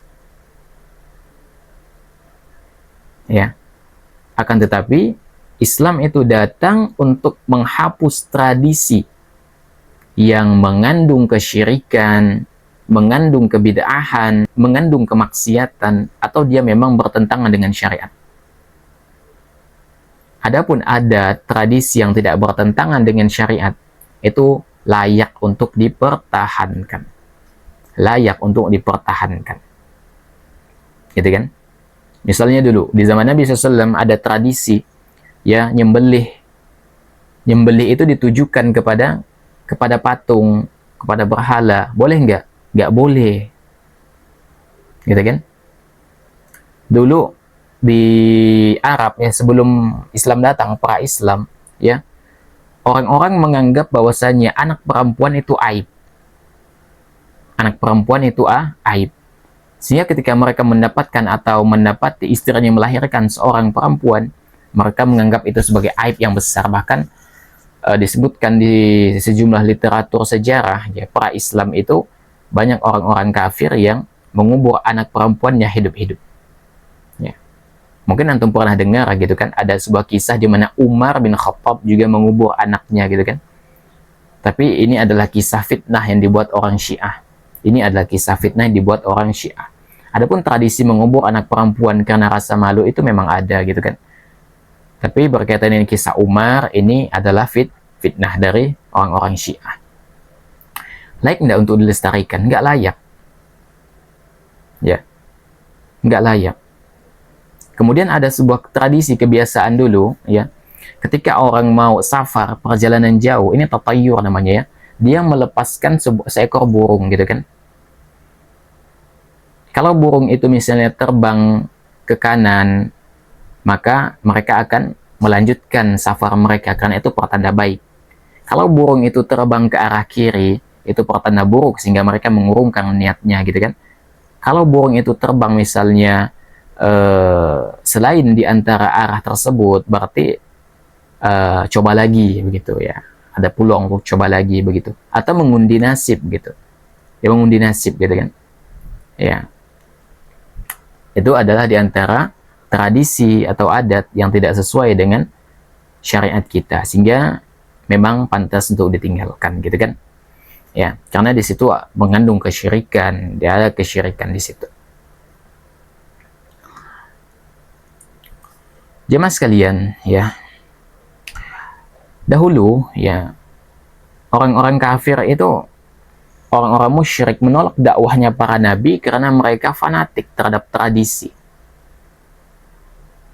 Ya. Akan tetapi, Islam itu datang untuk menghapus tradisi yang mengandung kesyirikan, mengandung kebid'ahan, mengandung kemaksiatan, atau dia memang bertentangan dengan syariat. Adapun ada tradisi yang tidak bertentangan dengan syariat, itu layak untuk dipertahankan. Layak untuk dipertahankan. Gitu kan? Misalnya dulu, di zaman Nabi SAW ada tradisi, ya, nyembelih. Nyembelih itu ditujukan kepada patung, kepada berhala. Boleh nggak? Nggak boleh. Gitu kan? Dulu di Arab, ya, sebelum Islam datang, pra Islam, ya, orang-orang menganggap bahwasanya anak perempuan itu aib. Anak perempuan itu aib. Sehingga ketika mereka mendapatkan atau mendapati istrinya melahirkan seorang perempuan, mereka menganggap itu sebagai aib yang besar. Bahkan disebutkan di sejumlah literatur sejarah, ya, pra Islam itu banyak orang-orang kafir yang mengubur anak perempuannya hidup-hidup. Ya. Mungkin antum pernah dengar gitu kan, ada sebuah kisah di mana Umar bin Khattab juga mengubur anaknya gitu kan. Tapi ini adalah kisah fitnah yang dibuat orang Syiah. Ini adalah kisah fitnah yang dibuat orang Syiah. Adapun tradisi mengubur anak perempuan karena rasa malu itu memang ada gitu kan. Tapi berkaitan dengan kisah Umar, ini adalah fitnah dari orang-orang Syiah. Layak nggak untuk dilestarikan? Nggak layak. Ya, nggak layak. Kemudian ada sebuah tradisi kebiasaan dulu, ya. Ketika orang mau safar, perjalanan jauh, ini tatayur namanya ya. Dia melepaskan seekor burung gitu kan. Kalau burung itu misalnya terbang ke kanan, maka mereka akan melanjutkan safar mereka karena itu pertanda baik. Kalau burung itu terbang ke arah kiri, itu pertanda buruk sehingga mereka mengurungkan niatnya gitu kan. Kalau burung itu terbang misalnya selain di antara arah tersebut, berarti coba lagi begitu ya. Ada peluang untuk coba lagi begitu. Atau mengundi nasib gitu. Ya, mengundi nasib gitu kan. Ya. Itu adalah di antara tradisi atau adat yang tidak sesuai dengan syariat kita, sehingga memang pantas untuk ditinggalkan gitu kan. Ya, karena di situ mengandung kesyirikan, dia ada kesyirikan di situ. Jemaah sekalian, ya. Dahulu ya, orang-orang kafir itu, orang-orang musyrik menolak dakwahnya para nabi karena mereka fanatik terhadap tradisi.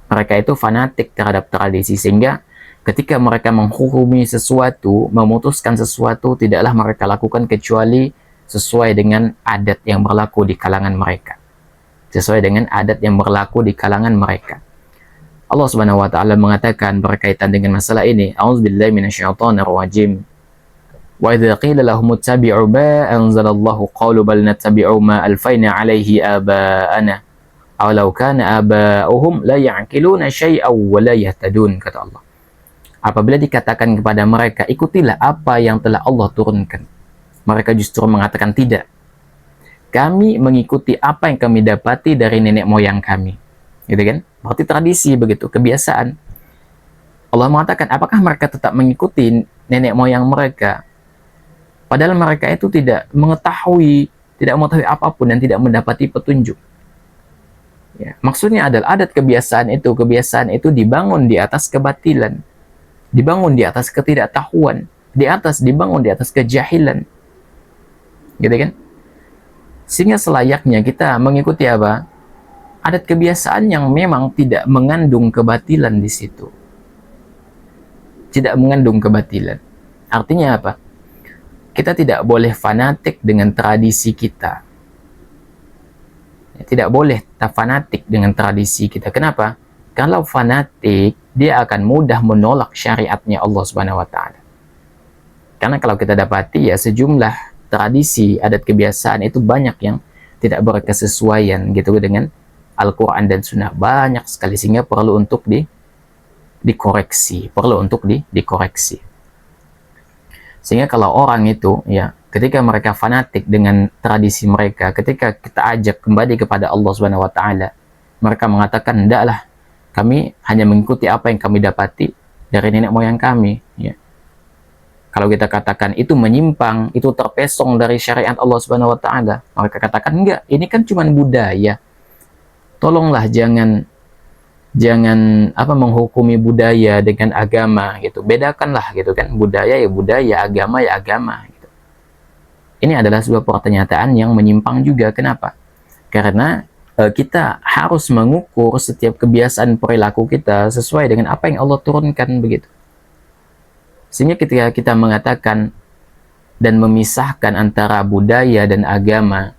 Mereka itu fanatik terhadap tradisi, sehingga ketika mereka menghukumi sesuatu, memutuskan sesuatu, tidaklah mereka lakukan kecuali sesuai dengan adat yang berlaku di kalangan mereka. Sesuai dengan adat yang berlaku di kalangan mereka. Allah Subhanahu wa taala mengatakan berkaitan dengan masalah ini, A'udzubillahi minasyaitonir rajim. Wa idza qila lahum ittabi'u ma anzalallahu qalu bal nattabi'u ma alfayna 'alaihi aba'ana aw law kana aba'uhum la ya'qiluna syai'aw wa la yahtadun, kata Allah. Apabila dikatakan kepada mereka, ikutilah apa yang telah Allah turunkan, mereka justru mengatakan tidak. Kami mengikuti apa yang kami dapati dari nenek moyang kami. Gitu kan? Berarti tradisi begitu, kebiasaan. Allah mengatakan, apakah mereka tetap mengikuti nenek moyang mereka? Padahal mereka itu tidak mengetahui apapun dan tidak mendapati petunjuk. Ya, maksudnya adalah adat kebiasaan itu dibangun di atas kebatilan, dibangun di atas ketidaktahuan, dibangun di atas kejahilan, gitu kan? Sehingga selayaknya kita mengikuti apa? Adat kebiasaan yang memang tidak mengandung kebatilan di situ, tidak mengandung kebatilan. Artinya apa? Kita tidak boleh fanatik dengan tradisi kita. Tidak boleh fanatik dengan tradisi kita. Kenapa? Kalau fanatik, dia akan mudah menolak syariatnya Allah Subhanahu wa taala. Karena kalau kita dapati ya, sejumlah tradisi, adat kebiasaan itu banyak yang tidak berkesesuaian gitu dengan Al-Quran dan Sunnah. Banyak sekali, sehingga perlu untuk dikoreksi. Sehingga kalau orang itu ya, ketika mereka fanatik dengan tradisi mereka, ketika kita ajak kembali kepada Allah Subhanahu wa taala, mereka mengatakan, "Hendaklah kami hanya mengikuti apa yang kami dapati dari nenek moyang kami." Ya. Kalau kita katakan itu menyimpang, itu terpesong dari syariat Allah Subhanahu wa taala, mereka katakan, "Enggak, ini kan cuma budaya. Tolonglah jangan menghukumi budaya dengan agama gitu. Bedakanlah gitu kan. Budaya ya budaya, agama ya agama gitu." Ini adalah sebuah pernyataan yang menyimpang juga. Kenapa? Karena kita harus mengukur setiap kebiasaan perilaku kita sesuai dengan apa yang Allah turunkan begitu. Sehingga ketika kita mengatakan dan memisahkan antara budaya dan agama,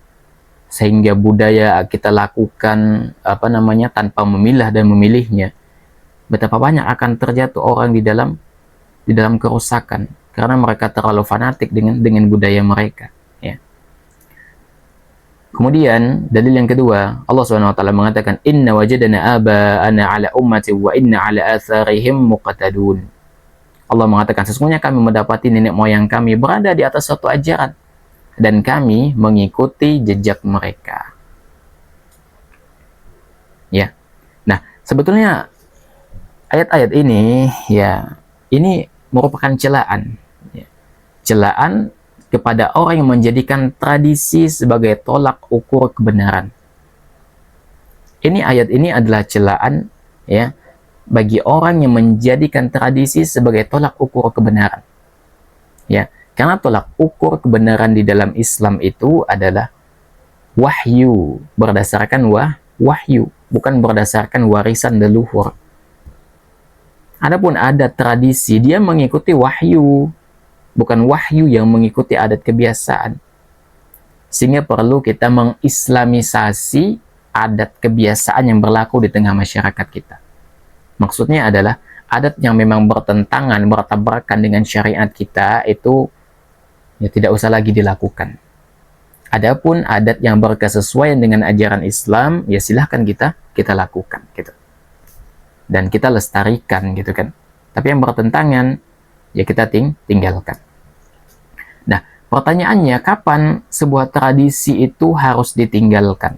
sehingga budaya kita lakukan tanpa memilah dan memilihnya, betapa banyak akan terjatuh orang di dalam kerusakan karena mereka terlalu fanatik dengan budaya mereka, ya. Kemudian dalil yang kedua, Allah Subhanahu wa taala mengatakan inna wajadna aba'ana ala ummati wa inna ala atharihim muqtadun. Allah mengatakan sesungguhnya kami mendapati nenek moyang kami berada di atas suatu ajaran dan kami mengikuti jejak mereka. Ya. Nah, sebetulnya ayat-ayat ini ya ini merupakan celaan. Ya. Celaan kepada orang yang menjadikan tradisi sebagai tolak ukur kebenaran. Ini ayat ini adalah celaan ya bagi orang yang menjadikan tradisi sebagai tolak ukur kebenaran. Ya, karena tolak ukur kebenaran di dalam Islam itu adalah wahyu, berdasarkan wahyu, bukan berdasarkan warisan leluhur. Adapun ada tradisi, dia mengikuti wahyu, bukan wahyu yang mengikuti adat kebiasaan. Sehingga perlu kita mengislamisasi adat kebiasaan yang berlaku di tengah masyarakat kita. Maksudnya adalah adat yang memang bertentangan, bertabrakan dengan syariat kita itu ya tidak usah lagi dilakukan. Adapun adat yang berkesesuaian dengan ajaran Islam, ya silahkan kita lakukan gitu. Dan kita lestarikan gitu kan. Tapi yang bertentangan ya kita tinggalkan. Nah, pertanyaannya kapan sebuah tradisi itu harus ditinggalkan?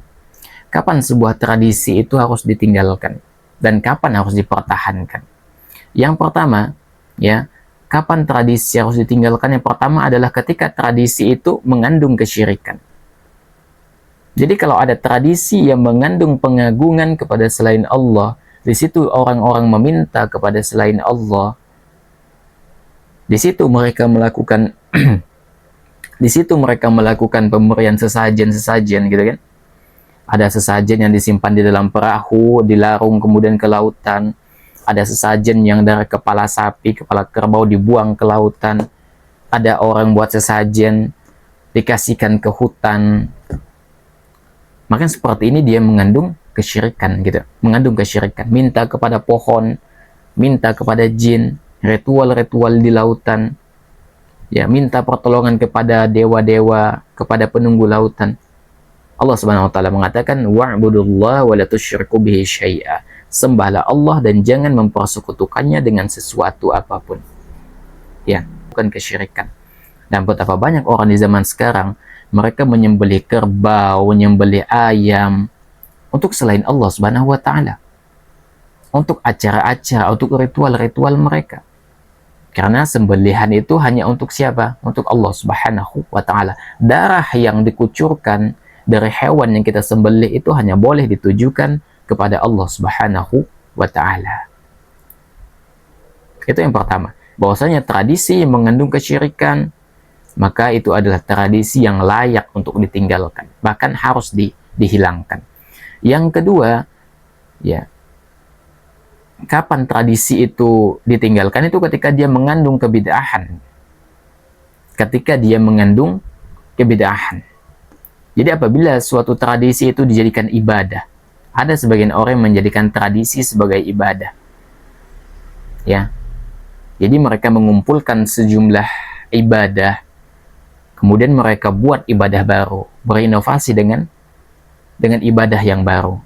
Kapan sebuah tradisi itu harus ditinggalkan? Dan kapan harus dipertahankan? Yang pertama, ya, kapan tradisi harus ditinggalkan? Yang pertama adalah ketika tradisi itu mengandung kesyirikan. Jadi kalau ada tradisi yang mengandung pengagungan kepada selain Allah, di situ orang-orang meminta kepada selain Allah, di situ mereka melakukan di situ mereka melakukan pemberian sesajen gitu kan. Ada sesajen yang disimpan di dalam perahu, dilarung kemudian ke lautan. Ada sesajen yang dari kepala sapi, kepala kerbau dibuang ke lautan. Ada orang buat sesajen dikasihkan ke hutan. Maka seperti ini dia mengandung kesyirikan gitu. Mengandung kesyirikan. Minta kepada pohon, minta kepada jin, ritual-ritual di lautan. Ya, minta pertolongan kepada dewa-dewa, kepada penunggu lautan. Allah Subhanahu wa taala mengatakan wa'budullaha wa la tusyriku bihi syai'a. Sembahlah Allah dan jangan mempersekutukannya dengan sesuatu apapun. Ya, bukan kesyirikan. Dan betapa banyak orang di zaman sekarang mereka menyembelih kerbau, menyembelih ayam untuk selain Allah Subhanahu wa taala. Untuk acara-acara, untuk ritual-ritual mereka. Karena sembelihan itu hanya untuk siapa? Untuk Allah Subhanahu wa taala. Darah yang dikucurkan dari hewan yang kita sembelih itu hanya boleh ditujukan kepada Allah Subhanahu wa taala. Itu yang pertama. Bahwasanya tradisi yang mengandung kesyirikan, maka itu adalah tradisi yang layak untuk ditinggalkan, bahkan harus dihilangkan. Yang kedua, ya, kapan tradisi itu ditinggalkan? Itu ketika dia mengandung kebid'ahan. Ketika dia mengandung kebid'ahan. Jadi apabila suatu tradisi itu dijadikan ibadah, ada sebagian orang yang menjadikan tradisi sebagai ibadah. Ya. Jadi mereka mengumpulkan sejumlah ibadah, kemudian mereka buat ibadah baru, berinovasi dengan ibadah yang baru.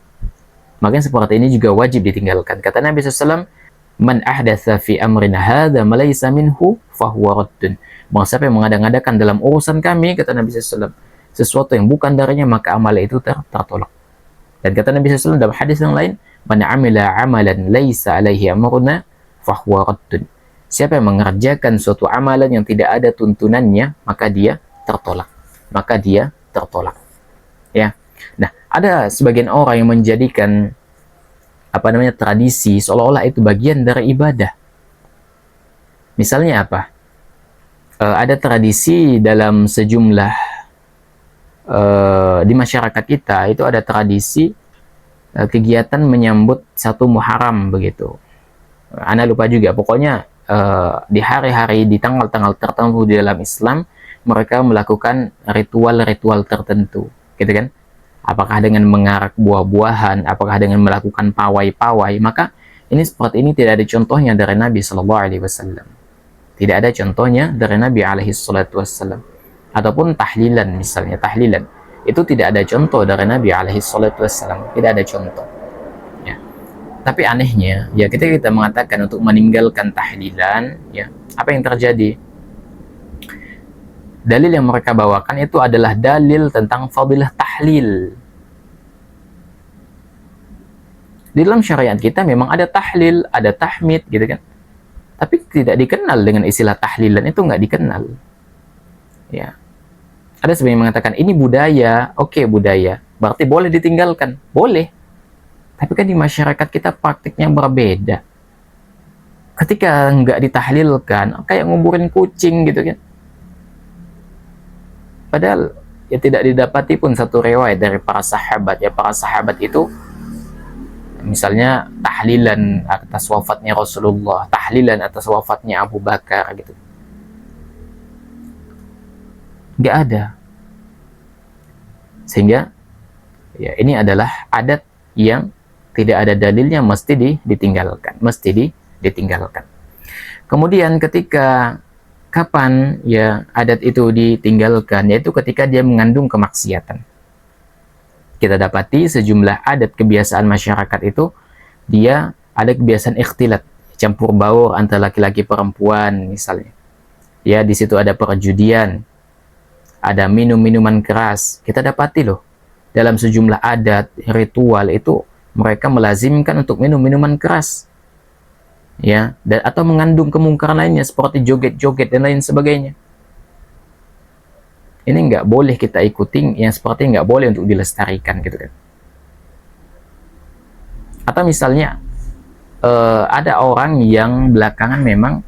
Makanya seperti ini juga wajib ditinggalkan. Kata Nabi SAW, man ahdatsa fi amrina hadza ma laysa minhu fahuwa raddun. Siapa yang mengada-ngadakan dalam urusan kami, kata Nabi SAW, sesuatu yang bukan darinya, maka amal itu tertolak. Dan kata Nabi SAW dalam hadis yang lain, man amila amalan laysa alaihi amruna fahuwa raddun. Siapa yang mengerjakan suatu amalan yang tidak ada tuntunannya, maka dia tertolak. Maka dia tertolak. Ya. Nah, ada sebagian orang yang menjadikan tradisi seolah-olah itu bagian dari ibadah. Misalnya apa? Ada tradisi dalam sejumlah di masyarakat kita itu ada tradisi kegiatan menyambut satu Muharram begitu. Ana lupa juga, pokoknya di hari-hari di tanggal-tanggal tertentu di dalam Islam mereka melakukan ritual-ritual tertentu, gitu kan? Apakah dengan mengarak buah-buahan, apakah dengan melakukan pawai-pawai? Maka ini seperti ini tidak ada contohnya dari Nabi Shallallahu Alaihi Wasallam. Tidak ada contohnya dari Nabi Alaihi Wasallam. Ataupun tahlilan misalnya, tahlilan. Itu tidak ada contoh dari Nabi alaihi salatu wassalam, tidak ada contoh. Ya. Tapi anehnya, ya ketika kita mengatakan untuk meninggalkan tahlilan, ya, apa yang terjadi? Dalil yang mereka bawakan itu adalah dalil tentang fadilah tahlil. Di dalam syariat kita memang ada tahlil, ada tahmid, gitu kan. Tapi tidak dikenal dengan istilah tahlilan, itu nggak dikenal. Ya. Ada sebagian yang mengatakan ini budaya, oke budaya, berarti boleh ditinggalkan, boleh. Tapi kan di masyarakat kita praktiknya berbeda. Ketika nggak ditahlilkan, kayak nguburin kucing gitu kan. Padahal ya tidak didapati pun satu riwayat dari para sahabat. Ya para sahabat itu misalnya tahlilan atas wafatnya Rasulullah, tahlilan atas wafatnya Abu Bakar gitu. Nggak ada. Sehingga ya ini adalah adat yang tidak ada dalilnya, mesti ditinggalkan, ditinggalkan. Kemudian ketika kapan ya adat itu ditinggalkan, yaitu ketika dia mengandung kemaksiatan. Kita dapati sejumlah adat kebiasaan masyarakat itu dia ada kebiasaan ikhtilat, campur baur antara laki-laki perempuan misalnya. Ya, di situ ada perjudian, ada minum-minuman keras. Kita dapati loh, dalam sejumlah adat ritual itu mereka melazimkan untuk minum minuman keras. Ya, dan atau mengandung kemungkaran lainnya seperti joget-joget dan lain sebagainya. Ini nggak boleh kita ikuti, yang seperti nggak boleh untuk dilestarikan gitu kan. Atau misalnya ada orang yang belakangan memang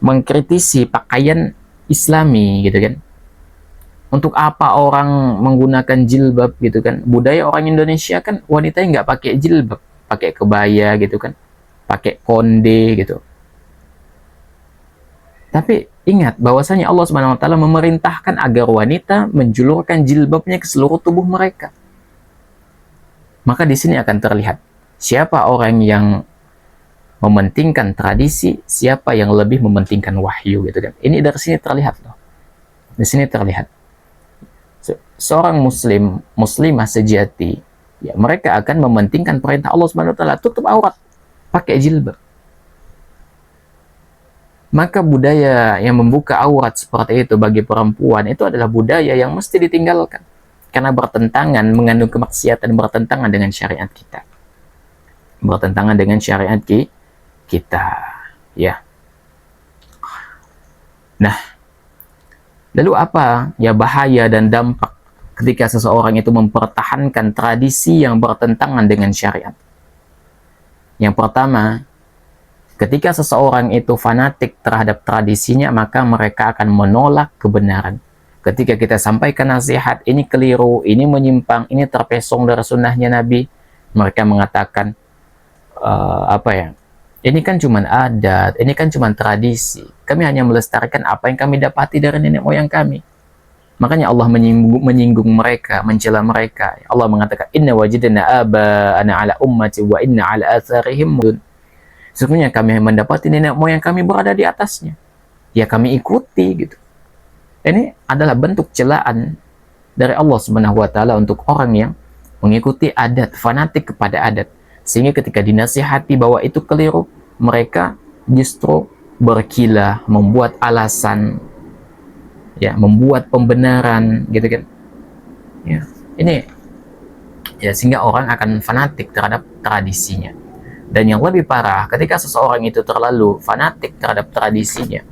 mengkritisi pakaian Islami gitu kan. Untuk apa orang menggunakan jilbab gitu kan? Budaya orang Indonesia kan wanitanya nggak pakai jilbab, pakai kebaya gitu kan, pakai konde gitu. Tapi ingat bahwasanya Allah Subhanahu wa taala memerintahkan agar wanita menjulurkan jilbabnya ke seluruh tubuh mereka. Maka di sini akan terlihat siapa orang yang mementingkan tradisi, siapa yang lebih mementingkan wahyu gitu kan. Ini dari sini terlihat loh. Di sini terlihat. Seorang muslimah sejati, ya mereka akan mementingkan perintah Allah Subhanahu wa taala, tutup aurat, pakai jilbab. Maka budaya yang membuka aurat seperti itu bagi perempuan itu adalah budaya yang mesti ditinggalkan. Karena bertentangan, mengandung kemaksiatan, bertentangan dengan syariat kita. Bertentangan dengan syariat kita. Ya. Nah, lalu apa ya bahaya dan dampak ketika seseorang itu mempertahankan tradisi yang bertentangan dengan syariat? Yang pertama, ketika seseorang itu fanatik terhadap tradisinya, maka mereka akan menolak kebenaran. Ketika kita sampaikan nasihat, ini keliru, ini menyimpang, ini terpesong dari sunnahnya Nabi, mereka mengatakan, ini kan cuma adat, ini kan cuma tradisi. Kami hanya melestarikan apa yang kami dapati dari nenek moyang kami. Makanya Allah menyinggung mereka, mencela mereka. Allah mengatakan, Inna wajidna aba'ana ala ummati wa inna ala atharihim mudun. Sesungguhnya kami mendapati nenek moyang kami berada di atasnya. Ya kami ikuti gitu. Ini adalah bentuk celaan dari Allah Subhanahu wa taala untuk orang yang mengikuti adat, fanatik kepada adat. Sehingga ketika dinasihati bahwa itu keliru, mereka justru berkilah, membuat alasan, ya, membuat pembenaran gitu kan. Ya, ini ya sehingga orang akan fanatik terhadap tradisinya. Dan yang lebih parah, ketika seseorang itu terlalu fanatik terhadap tradisinya,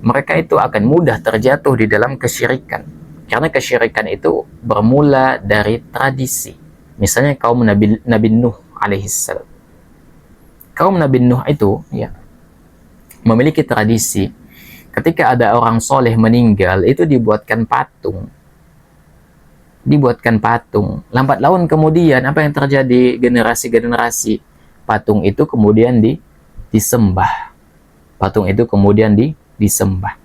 mereka itu akan mudah terjatuh di dalam kesyirikan. Karena kesyirikan itu bermula dari tradisi. Misalnya kaum Nabi Nuh alaihissalam. Kaum Nabi Nuh itu ya memiliki tradisi. Ketika ada orang soleh meninggal, itu dibuatkan patung. Dibuatkan patung. Lambat laun kemudian, apa yang terjadi? Generasi-generasi patung itu kemudian disembah. Patung itu kemudian disembah.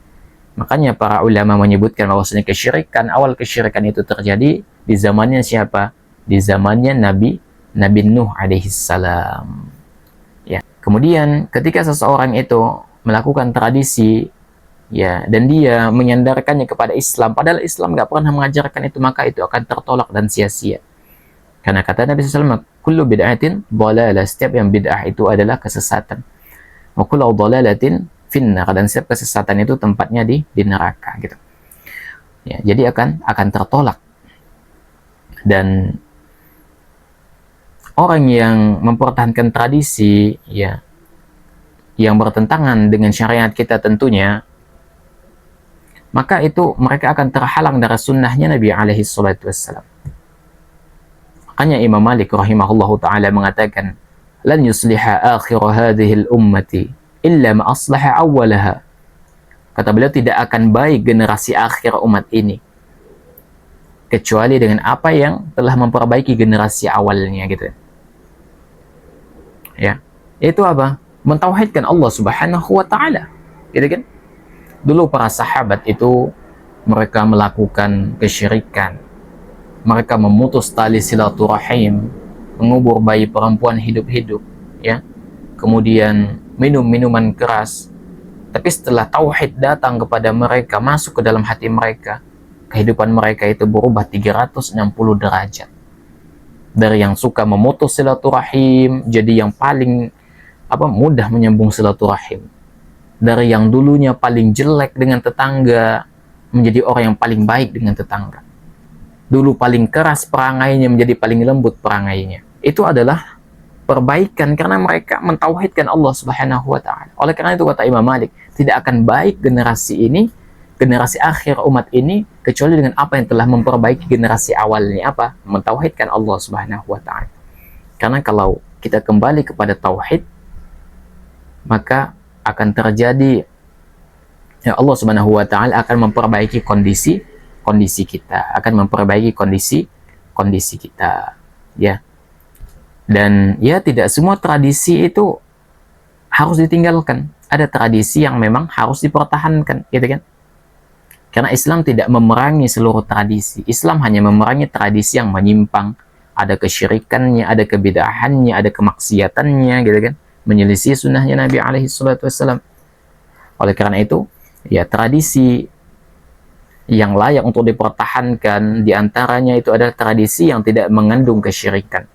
Makanya para ulama menyebutkan bahwasanya kesyirikan, awal kesyirikan itu terjadi di zamannya siapa? Di zamannya Nabi Nuh alaihissalam. Ya. Kemudian ketika seseorang itu melakukan tradisi, ya, dan dia menyandarkannya kepada Islam, padahal Islam nggak pernah mengajarkan itu, maka itu akan tertolak dan sia-sia. Karena kata Nabi SAW, kullu bid'atin dhalalah, setiap yang bid'ah itu adalah kesesatan. Wa kullu dhalalatin finnar, dan setiap kesesatan itu tempatnya di neraka gitu. Ya, jadi akan tertolak. Dan orang yang mempertahankan tradisi ya yang bertentangan dengan syariat kita tentunya, maka itu mereka akan terhalang dari sunnahnya Nabi alaihi salatu wassalam. Makanya Imam Malik rahimahullahu ta'ala mengatakan, lan yusliha akhir hadhihi al-ummati illa ma aslaha awwalaha. Kata beliau, tidak akan baik generasi akhir umat ini kecuali dengan apa yang telah memperbaiki generasi awalnya gitu. Ya. Itu apa? Mentauhidkan Allah Subhanahu wa taala. Gitu kan? Dulu para sahabat itu mereka melakukan kesyirikan. Mereka memutus tali silaturahim, mengubur bayi perempuan hidup-hidup, ya. Kemudian minum minuman keras. Tapi setelah tauhid datang kepada mereka, masuk ke dalam hati mereka, kehidupan mereka itu berubah 360 derajat. Dari yang suka memutus silaturahim jadi yang paling mudah menyambung silaturahim. Dari yang dulunya paling jelek dengan tetangga menjadi orang yang paling baik dengan tetangga. Dulu paling keras perangainya menjadi paling lembut perangainya. Itu adalah perbaikan karena mereka mentauhidkan Allah Subhanahu wa taala. Oleh karena itu kata Imam Malik, tidak akan baik generasi ini, generasi akhir umat ini, kecuali dengan apa yang telah memperbaiki generasi awalnya, apa? Mentauhidkan Allah Subhanahu wa taala. Karena kalau kita kembali kepada tauhid, maka akan terjadi ya, Allah Subhanahu wa taala akan memperbaiki kondisi kita, akan memperbaiki kondisi kita, ya. Dan ya tidak semua tradisi itu harus ditinggalkan. Ada tradisi yang memang harus dipertahankan, gitu kan? Karena Islam tidak memerangi seluruh tradisi. Islam hanya memerangi tradisi yang menyimpang, ada kesyirikannya, ada kebidahannya, ada kemaksiatannya, gitu kan? Menyelisih sunnahnya Nabi alaihi salatu wassalam. Oleh karena itu, ya tradisi yang layak untuk dipertahankan diantaranya itu adalah tradisi yang tidak mengandung kesyirikan,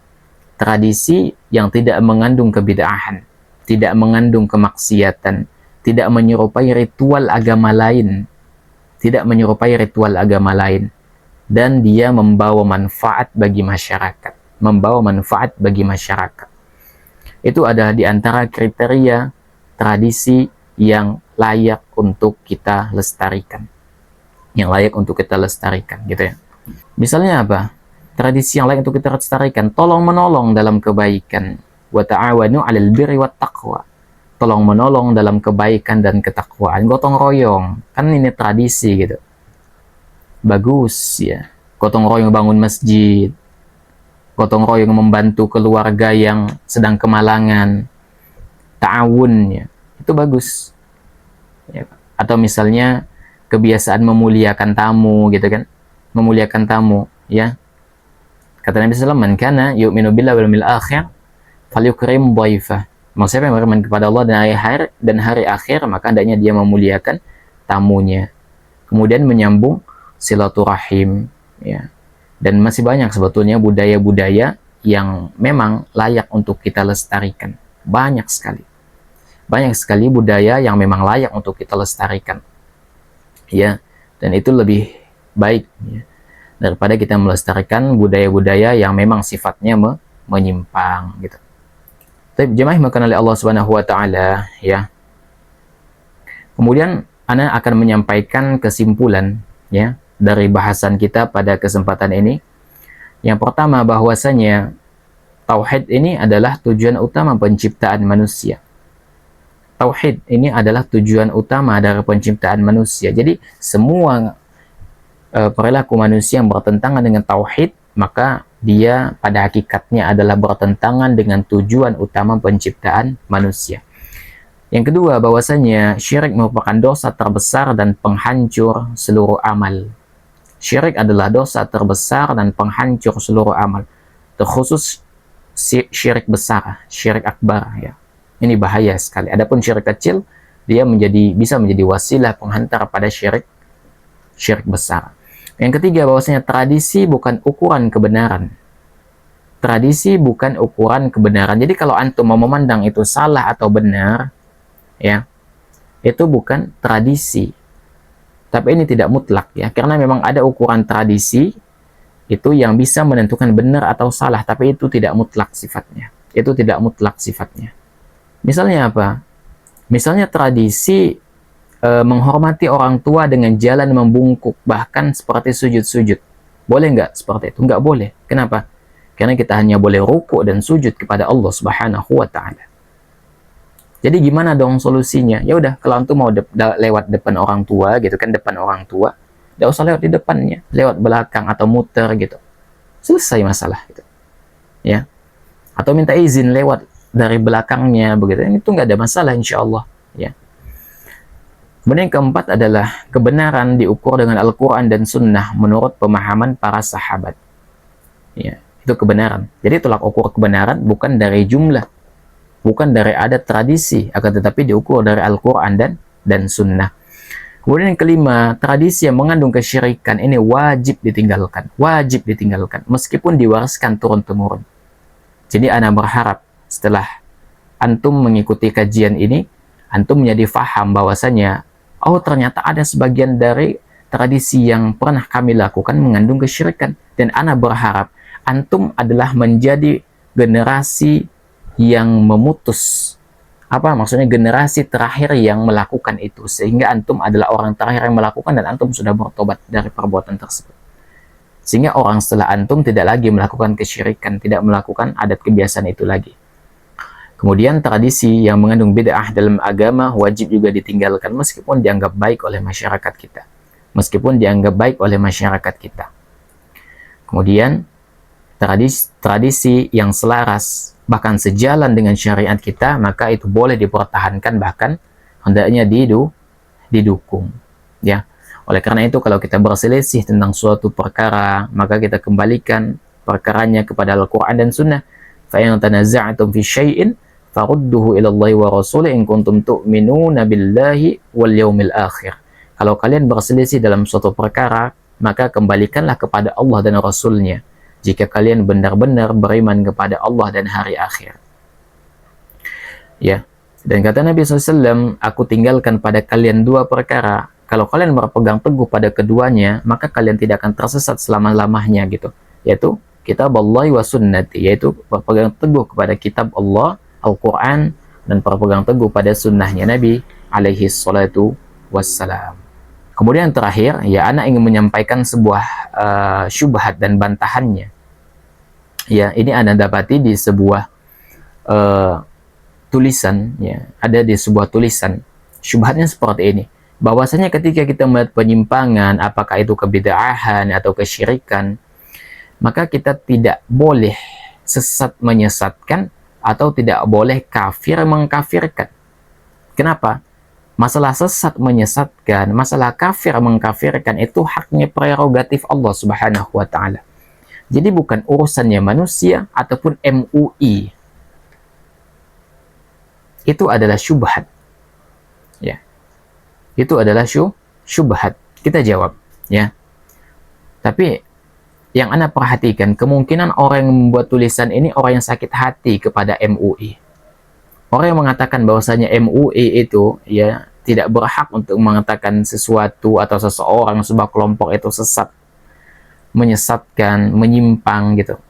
tradisi yang tidak mengandung kebidahan, tidak mengandung kemaksiatan, tidak menyerupai ritual agama lain, dan dia membawa manfaat bagi masyarakat. Itu adalah di antara kriteria tradisi yang layak untuk kita lestarikan. Gitu ya. Misalnya apa? Tradisi yang layak untuk kita lestarikan, tolong menolong dalam kebaikan. Wa ta'awanu 'alal birri wat taqwa. Tolong menolong dalam kebaikan dan ketakwaan. Gotong royong, kan ini tradisi gitu. Bagus ya. Gotong royong bangun masjid, gotong royong membantu keluarga yang sedang kemalangan, ta'awun ya, itu bagus ya. Atau misalnya kebiasaan memuliakan tamu gitu kan, memuliakan tamu ya. Kata Nabi SAW, man kana yu'minu billahi wal yawmil akhir falyukrim dhaifah. Maksudnya yang beriman kepada Allah dan hari akhir, maka hendaknya dia memuliakan tamunya. Kemudian menyambung silaturahim ya. Dan masih banyak sebetulnya budaya-budaya yang memang layak untuk kita lestarikan. Banyak sekali budaya yang memang layak untuk kita lestarikan. Ya, dan itu lebih baik ya, daripada kita melestarikan budaya-budaya yang memang sifatnya menyimpang gitu. Tapi jemaah makan oleh Allah Subhanahu wa taala ya. Kemudian ana akan menyampaikan kesimpulan ya dari bahasan kita pada kesempatan ini. Yang pertama, bahwasanya tauhid ini adalah tujuan utama penciptaan manusia. Tauhid ini adalah tujuan utama dari penciptaan manusia. Jadi semua perilaku manusia yang bertentangan dengan tauhid, maka dia pada hakikatnya adalah bertentangan dengan tujuan utama penciptaan manusia. Yang kedua, bahwasanya syirik merupakan dosa terbesar dan penghancur seluruh amal. Syirik adalah dosa terbesar dan penghancur seluruh amal. Terkhusus syirik besar, syirik akbar ya. Ini bahaya sekali. Adapun syirik kecil dia bisa menjadi wasilah penghantar pada syirik besar. Yang ketiga, bahwasanya tradisi bukan ukuran kebenaran. Tradisi bukan ukuran kebenaran. Jadi kalau antum mau memandang itu salah atau benar, ya, itu bukan tradisi. Tapi ini tidak mutlak, ya, karena memang ada ukuran tradisi itu yang bisa menentukan benar atau salah, tapi itu tidak mutlak sifatnya. Itu tidak mutlak sifatnya. Misalnya apa? Misalnya tradisi menghormati orang tua dengan jalan membungkuk, bahkan seperti sujud-sujud. Boleh nggak seperti itu? Nggak boleh. Kenapa? Karena kita hanya boleh rukuk dan sujud kepada Allah Subhanahu wa Ta'ala. Jadi gimana dong solusinya? Ya udah, kalau antum mau lewat depan orang tua gitu kan, depan orang tua, nggak usah lewat di depannya, lewat belakang atau muter gitu. Selesai masalah gitu. Ya. Atau minta izin lewat dari belakangnya begitu. Itu nggak ada masalah insyaallah, ya. Kemudian yang keempat adalah kebenaran diukur dengan Al-Qur'an dan Sunnah menurut pemahaman para sahabat. Ya. Itu kebenaran. Jadi tolak ukur kebenaran bukan dari jumlah, bukan dari adat tradisi, akan tetapi diukur dari Al-Quran dan Sunnah. Kemudian yang kelima, tradisi yang mengandung kesyirikan ini wajib ditinggalkan. Wajib ditinggalkan, meskipun diwariskan turun-temurun. Jadi ana berharap setelah antum mengikuti kajian ini, antum menjadi faham bahwasanya, oh ternyata ada sebagian dari tradisi yang pernah kami lakukan mengandung kesyirikan. Dan ana berharap antum adalah menjadi generasi yang memutus, apa maksudnya, generasi terakhir yang melakukan itu, sehingga antum adalah orang terakhir yang melakukan dan antum sudah bertobat dari perbuatan tersebut, sehingga orang setelah antum tidak lagi melakukan kesyirikan, tidak melakukan adat kebiasaan itu lagi. Kemudian tradisi yang mengandung bid'ah dalam agama wajib juga ditinggalkan, meskipun dianggap baik oleh masyarakat kita, Kemudian tradisi yang selaras bahkan sejalan dengan syariat kita, maka itu boleh dipertahankan, bahkan hendaknya didukung, ya. Oleh karena itu, kalau kita berselisih tentang suatu perkara, maka kita kembalikan perkaranya kepada Al-Quran dan Sunnah. Fa in tanaza'tum fi syai'in farudduhu ila Allahi wa rasulih in kuntum tu'minuna billahi wal yaumil akhir. Kalau kalian berselisih dalam suatu perkara, maka kembalikanlah kepada Allah dan Rasulnya, jika kalian benar-benar beriman kepada Allah dan hari akhir. Ya. Dan kata Nabi SAW, aku tinggalkan pada kalian dua perkara. Kalau kalian berpegang teguh pada keduanya, maka kalian tidak akan tersesat selama-lamanya gitu. Yaitu kitab Allah wa sunnati, yaitu berpegang teguh kepada kitab Allah, Al-Quran, dan berpegang teguh pada sunnahnya Nabi alaihi salatu wassalam. Kemudian yang terakhir, ya, anak ingin menyampaikan sebuah syubhat dan bantahannya. Ya, ini Anda dapati di sebuah tulisan, ya, ada di sebuah tulisan. Syubhatnya seperti ini, bahwasanya ketika kita melihat penyimpangan, apakah itu kebid'ahan atau kesyirikan, maka kita tidak boleh sesat menyesatkan atau tidak boleh kafir mengkafirkan. Kenapa? Masalah sesat menyesatkan, masalah kafir mengkafirkan itu haknya prerogatif Allah Subhanahu wa Ta'ala. Jadi bukan urusannya manusia ataupun MUI. Itu adalah syubhat. Ya. Itu adalah syubhat. Kita jawab, ya. Tapi yang Anda perhatikan, kemungkinan orang yang membuat tulisan ini orang yang sakit hati kepada MUI. Orang yang mengatakan bahwasanya MUI itu, ya, tidak berhak untuk mengatakan sesuatu atau seseorang, sebuah kelompok itu sesat, menyesatkan, menyimpang gitu.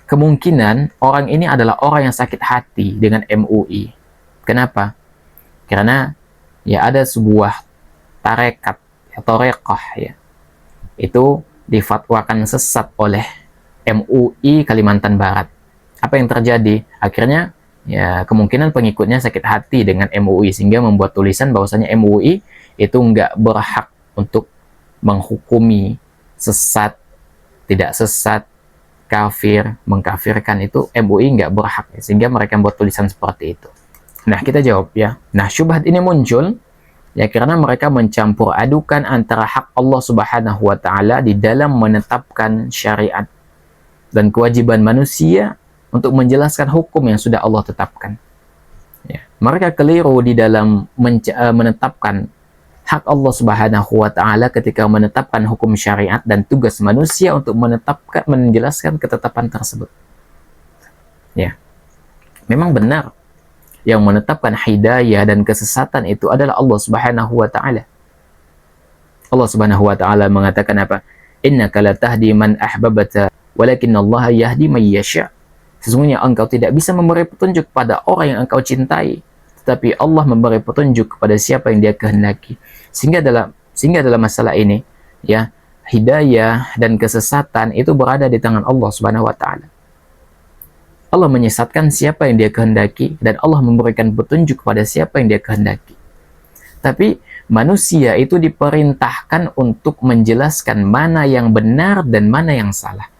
Kemungkinan orang ini adalah orang yang sakit hati dengan MUI. Kenapa? Karena ya ada sebuah tarekat atau reqah, ya, itu difatwakan sesat oleh MUI Kalimantan Barat. Apa yang terjadi? Akhirnya ya kemungkinan pengikutnya sakit hati dengan MUI sehingga membuat tulisan bahwasanya MUI itu nggak berhak untuk menghukumi sesat, tidak sesat, kafir, mengkafirkan, itu MUI nggak berhak, sehingga mereka membuat tulisan seperti itu. Nah, kita jawab, ya. Nah, syubhat ini muncul ya karena mereka mencampur adukan antara hak Allah Subhanahu wa Ta'ala di dalam menetapkan syariat dan kewajiban manusia untuk menjelaskan hukum yang sudah Allah tetapkan. Ya. Mereka keliru di dalam menetapkan hak Allah Subhanahu wa taala ketika menetapkan hukum syariat, dan tugas manusia untuk menetapkan, menjelaskan ketetapan tersebut. Ya. Memang benar yang menetapkan hidayah dan kesesatan itu adalah Allah Subhanahu wa taala. Allah Subhanahu wa taala mengatakan apa? Innaka la tahdi man ahbabta walakinallaha yahdi may yasha. Sesungguhnya engkau tidak bisa memberi petunjuk pada orang yang engkau cintai, tetapi Allah memberi petunjuk kepada siapa yang Dia kehendaki. Sehingga dalam masalah ini, ya, hidayah dan kesesatan itu berada di tangan Allah Subhanahu wa taala. Allah menyesatkan siapa yang Dia kehendaki, dan Allah memberikan petunjuk kepada siapa yang Dia kehendaki. Tapi manusia itu diperintahkan untuk menjelaskan mana yang benar dan mana yang salah.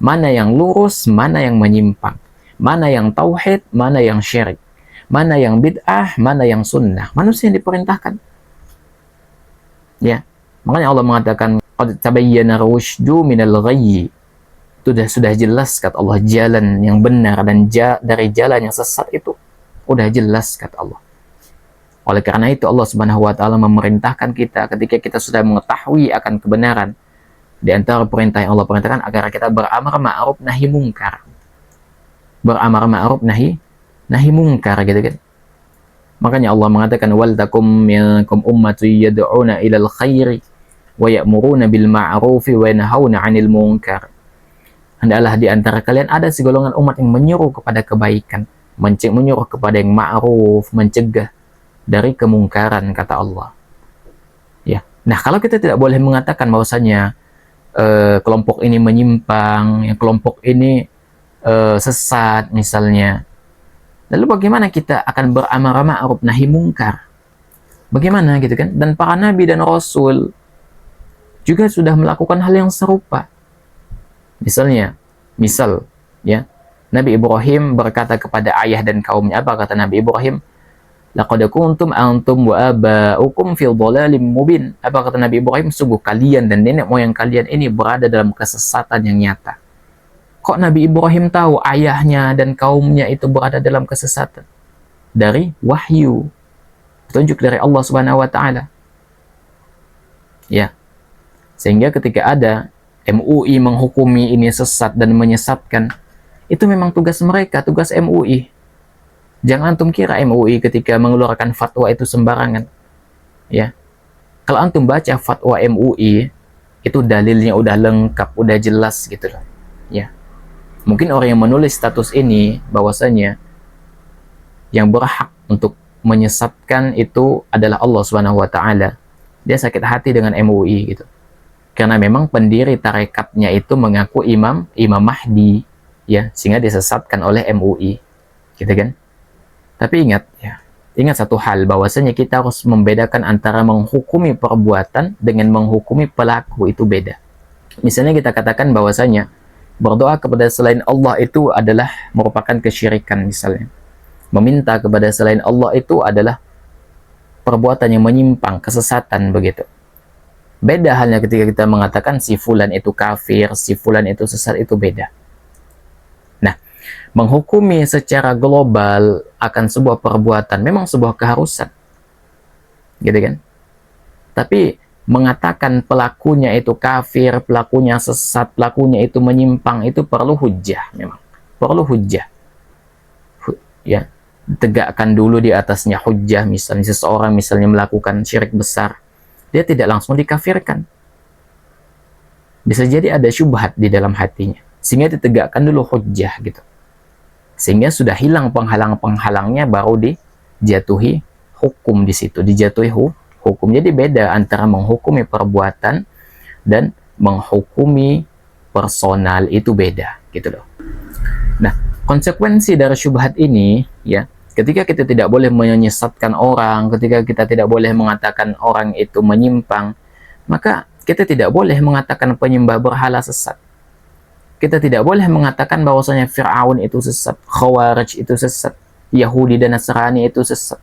Mana yang lurus, mana yang menyimpang. Mana yang tauhid, mana yang syirik. Mana yang bid'ah, mana yang sunnah. Manusia yang diperintahkan. Ya, makanya Allah mengatakan qad tabayyana rusydu minal ghayyi. Sudah jelas kata Allah jalan yang benar dan dari jalan yang sesat itu udah jelas kata Allah. Oleh karena itu Allah Subhanahu wa taala memerintahkan kita ketika kita sudah mengetahui akan kebenaran, di antara perintah yang Allah perintahkan agar kita beramar ma'ruf nahi mungkar. Beramar ma'ruf nahi mungkar gitu kan. Makanya Allah mengatakan wal takum minkum ummatun yad'una ilal khairi wa ya'muruna bil ma'rufi wa yanhauna 'anil munkar. Hendaklah di antara kalian ada segolongan umat yang menyuruh kepada kebaikan, menyuruh kepada yang ma'ruf, mencegah dari kemungkaran kata Allah. Ya. Nah, kalau kita tidak boleh mengatakan bahwasanya kelompok ini menyimpang, yang kelompok ini sesat misalnya, lalu bagaimana kita akan beramar ma'ruf nahi mungkar? Bagaimana gitu kan? Dan para nabi dan rasul juga sudah melakukan hal yang serupa. Misal ya, Nabi Ibrahim berkata kepada ayah dan kaumnya, apa kata Nabi Ibrahim? Laqad kuntum antum wa aba'ukum fi dhalalim mubin. Apa kata Nabi Ibrahim? Sungguh kalian dan nenek moyang kalian ini berada dalam kesesatan yang nyata. Kok Nabi Ibrahim tahu ayahnya dan kaumnya itu berada dalam kesesatan? Dari wahyu, petunjuk dari Allah Subhanahu wa taala. Ya. Sehingga ketika ada MUI menghukumi ini sesat dan menyesatkan, itu memang tugas mereka, tugas MUI. Jangan antum kira MUI ketika mengeluarkan fatwa itu sembarangan. Ya. Kalau antum baca fatwa MUI, itu dalilnya udah lengkap, udah jelas gitu loh. Ya. Mungkin orang yang menulis status ini bahwasanya yang berhak untuk menyesatkan itu adalah Allah Subhanahu wa taala. Dia sakit hati dengan MUI gitu. Karena memang pendiri tarekatnya itu mengaku Imam Mahdi, ya, sehingga disesatkan oleh MUI. Gitu kan? Tapi ingat satu hal, bahwasanya kita harus membedakan antara menghukumi perbuatan dengan menghukumi pelaku, itu beda. Misalnya kita katakan bahwasanya berdoa kepada selain Allah itu adalah merupakan kesyirikan misalnya. Meminta kepada selain Allah itu adalah perbuatan yang menyimpang, kesesatan begitu. Beda halnya ketika kita mengatakan si fulan itu kafir, si fulan itu sesat, itu beda. Nah, menghukumi secara global akan sebuah perbuatan memang sebuah keharusan. Gitu kan? Tapi mengatakan pelakunya itu kafir, pelakunya sesat, pelakunya itu menyimpang, itu perlu hujjah memang. Perlu hujjah. Ya, tegakkan dulu di atasnya hujjah. Misalnya seseorang misalnya melakukan syirik besar, dia tidak langsung dikafirkan. Bisa jadi ada syubhat di dalam hatinya, sehingga ditegakkan dulu hujjah gitu. Sehingga sudah hilang penghalang-penghalangnya, baru dijatuhi hukum di situ, dijatuhi hukum. Jadi beda antara menghukumi perbuatan dan menghukumi personal, itu beda gitu loh. Nah, konsekuensi dari syubhat ini ya, ketika kita tidak boleh menyesatkan orang, ketika kita tidak boleh mengatakan orang itu menyimpang, maka kita tidak boleh mengatakan penyembah berhala sesat. Kita tidak boleh mengatakan bahwasanya Fir'aun itu sesat, Khawarij itu sesat, Yahudi dan Nasrani itu sesat.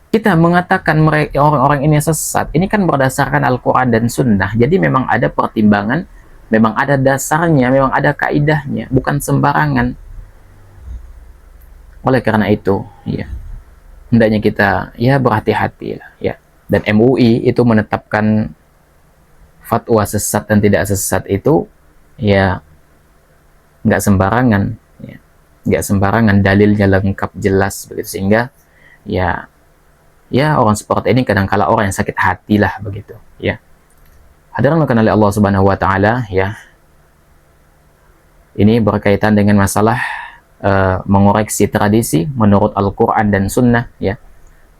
Kita mengatakan mereka orang-orang ini sesat, ini kan berdasarkan Al-Quran dan Sunnah. Jadi memang ada pertimbangan, memang ada dasarnya, memang ada kaidahnya, bukan sembarangan. Oleh karena itu, ya, hendaknya kita ya berhati-hati ya. Dan MUI itu menetapkan fatwa sesat dan tidak sesat itu ya nggak sembarangan, ya. Nggak sembarangan, dalilnya lengkap jelas begitu, sehingga ya orang seperti ini kadang-kala orang yang sakit hati lah begitu ya. Hadirin oleh Allah Subhanahu wa taala ya. Ini berkaitan dengan masalah mengoreksi tradisi menurut Al-Qur'an dan Sunnah ya.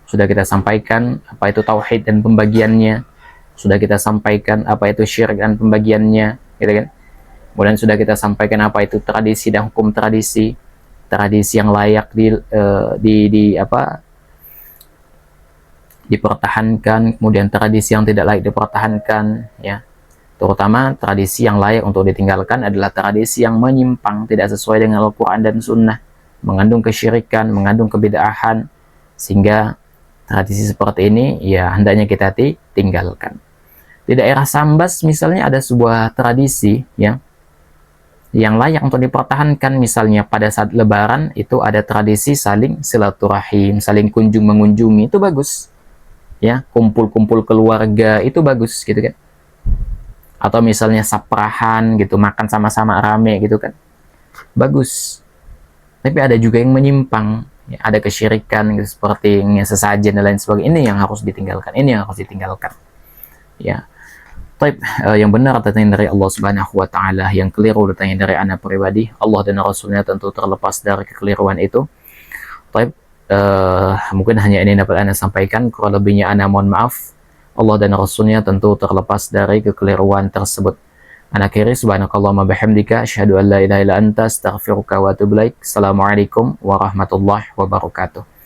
Sudah kita sampaikan apa itu tauhid dan pembagiannya, sudah kita sampaikan apa itu syirik dan pembagiannya, gitu kan. Kemudian sudah kita sampaikan apa itu tradisi dan hukum tradisi, tradisi yang layak dipertahankan, kemudian tradisi yang tidak layak dipertahankan, ya. Terutama tradisi yang layak untuk ditinggalkan adalah tradisi yang menyimpang, tidak sesuai dengan Al-Quran dan Sunnah, mengandung kesyirikan, mengandung kebid'ahan, sehingga tradisi seperti ini ya hendaknya kita tinggalkan. Di daerah Sambas misalnya ada sebuah tradisi yang layak untuk dipertahankan, misalnya pada saat Lebaran itu ada tradisi saling silaturahim, saling kunjung mengunjungi, itu bagus. Ya, kumpul-kumpul keluarga itu bagus gitu kan. Atau misalnya saprahan gitu, makan sama-sama rame gitu kan. Bagus. Tapi ada juga yang menyimpang, ya, ada kesyirikan gitu, seperti sesajen dan lain sebagainya. Ini yang harus ditinggalkan, ini yang harus ditinggalkan. Ya. Taib, yang benar datangnya dari Allah Subhanahu wa taala, yang keliru datangnya dari anak pribadi. Allah dan Rasulnya tentu terlepas dari kekeliruan itu. Taib, mungkin hanya ini dapat Anda sampaikan, kurang lebihnya Anda mohon maaf. Allah dan Rasulnya tentu terlepas dari kekeliruan tersebut. Ana akhiri subhanakallahumma bihamdika asyhadu an la ilaha illa anta astaghfiruka wa atubu ilaik. Assalamualaikum warahmatullahi wabarakatuh.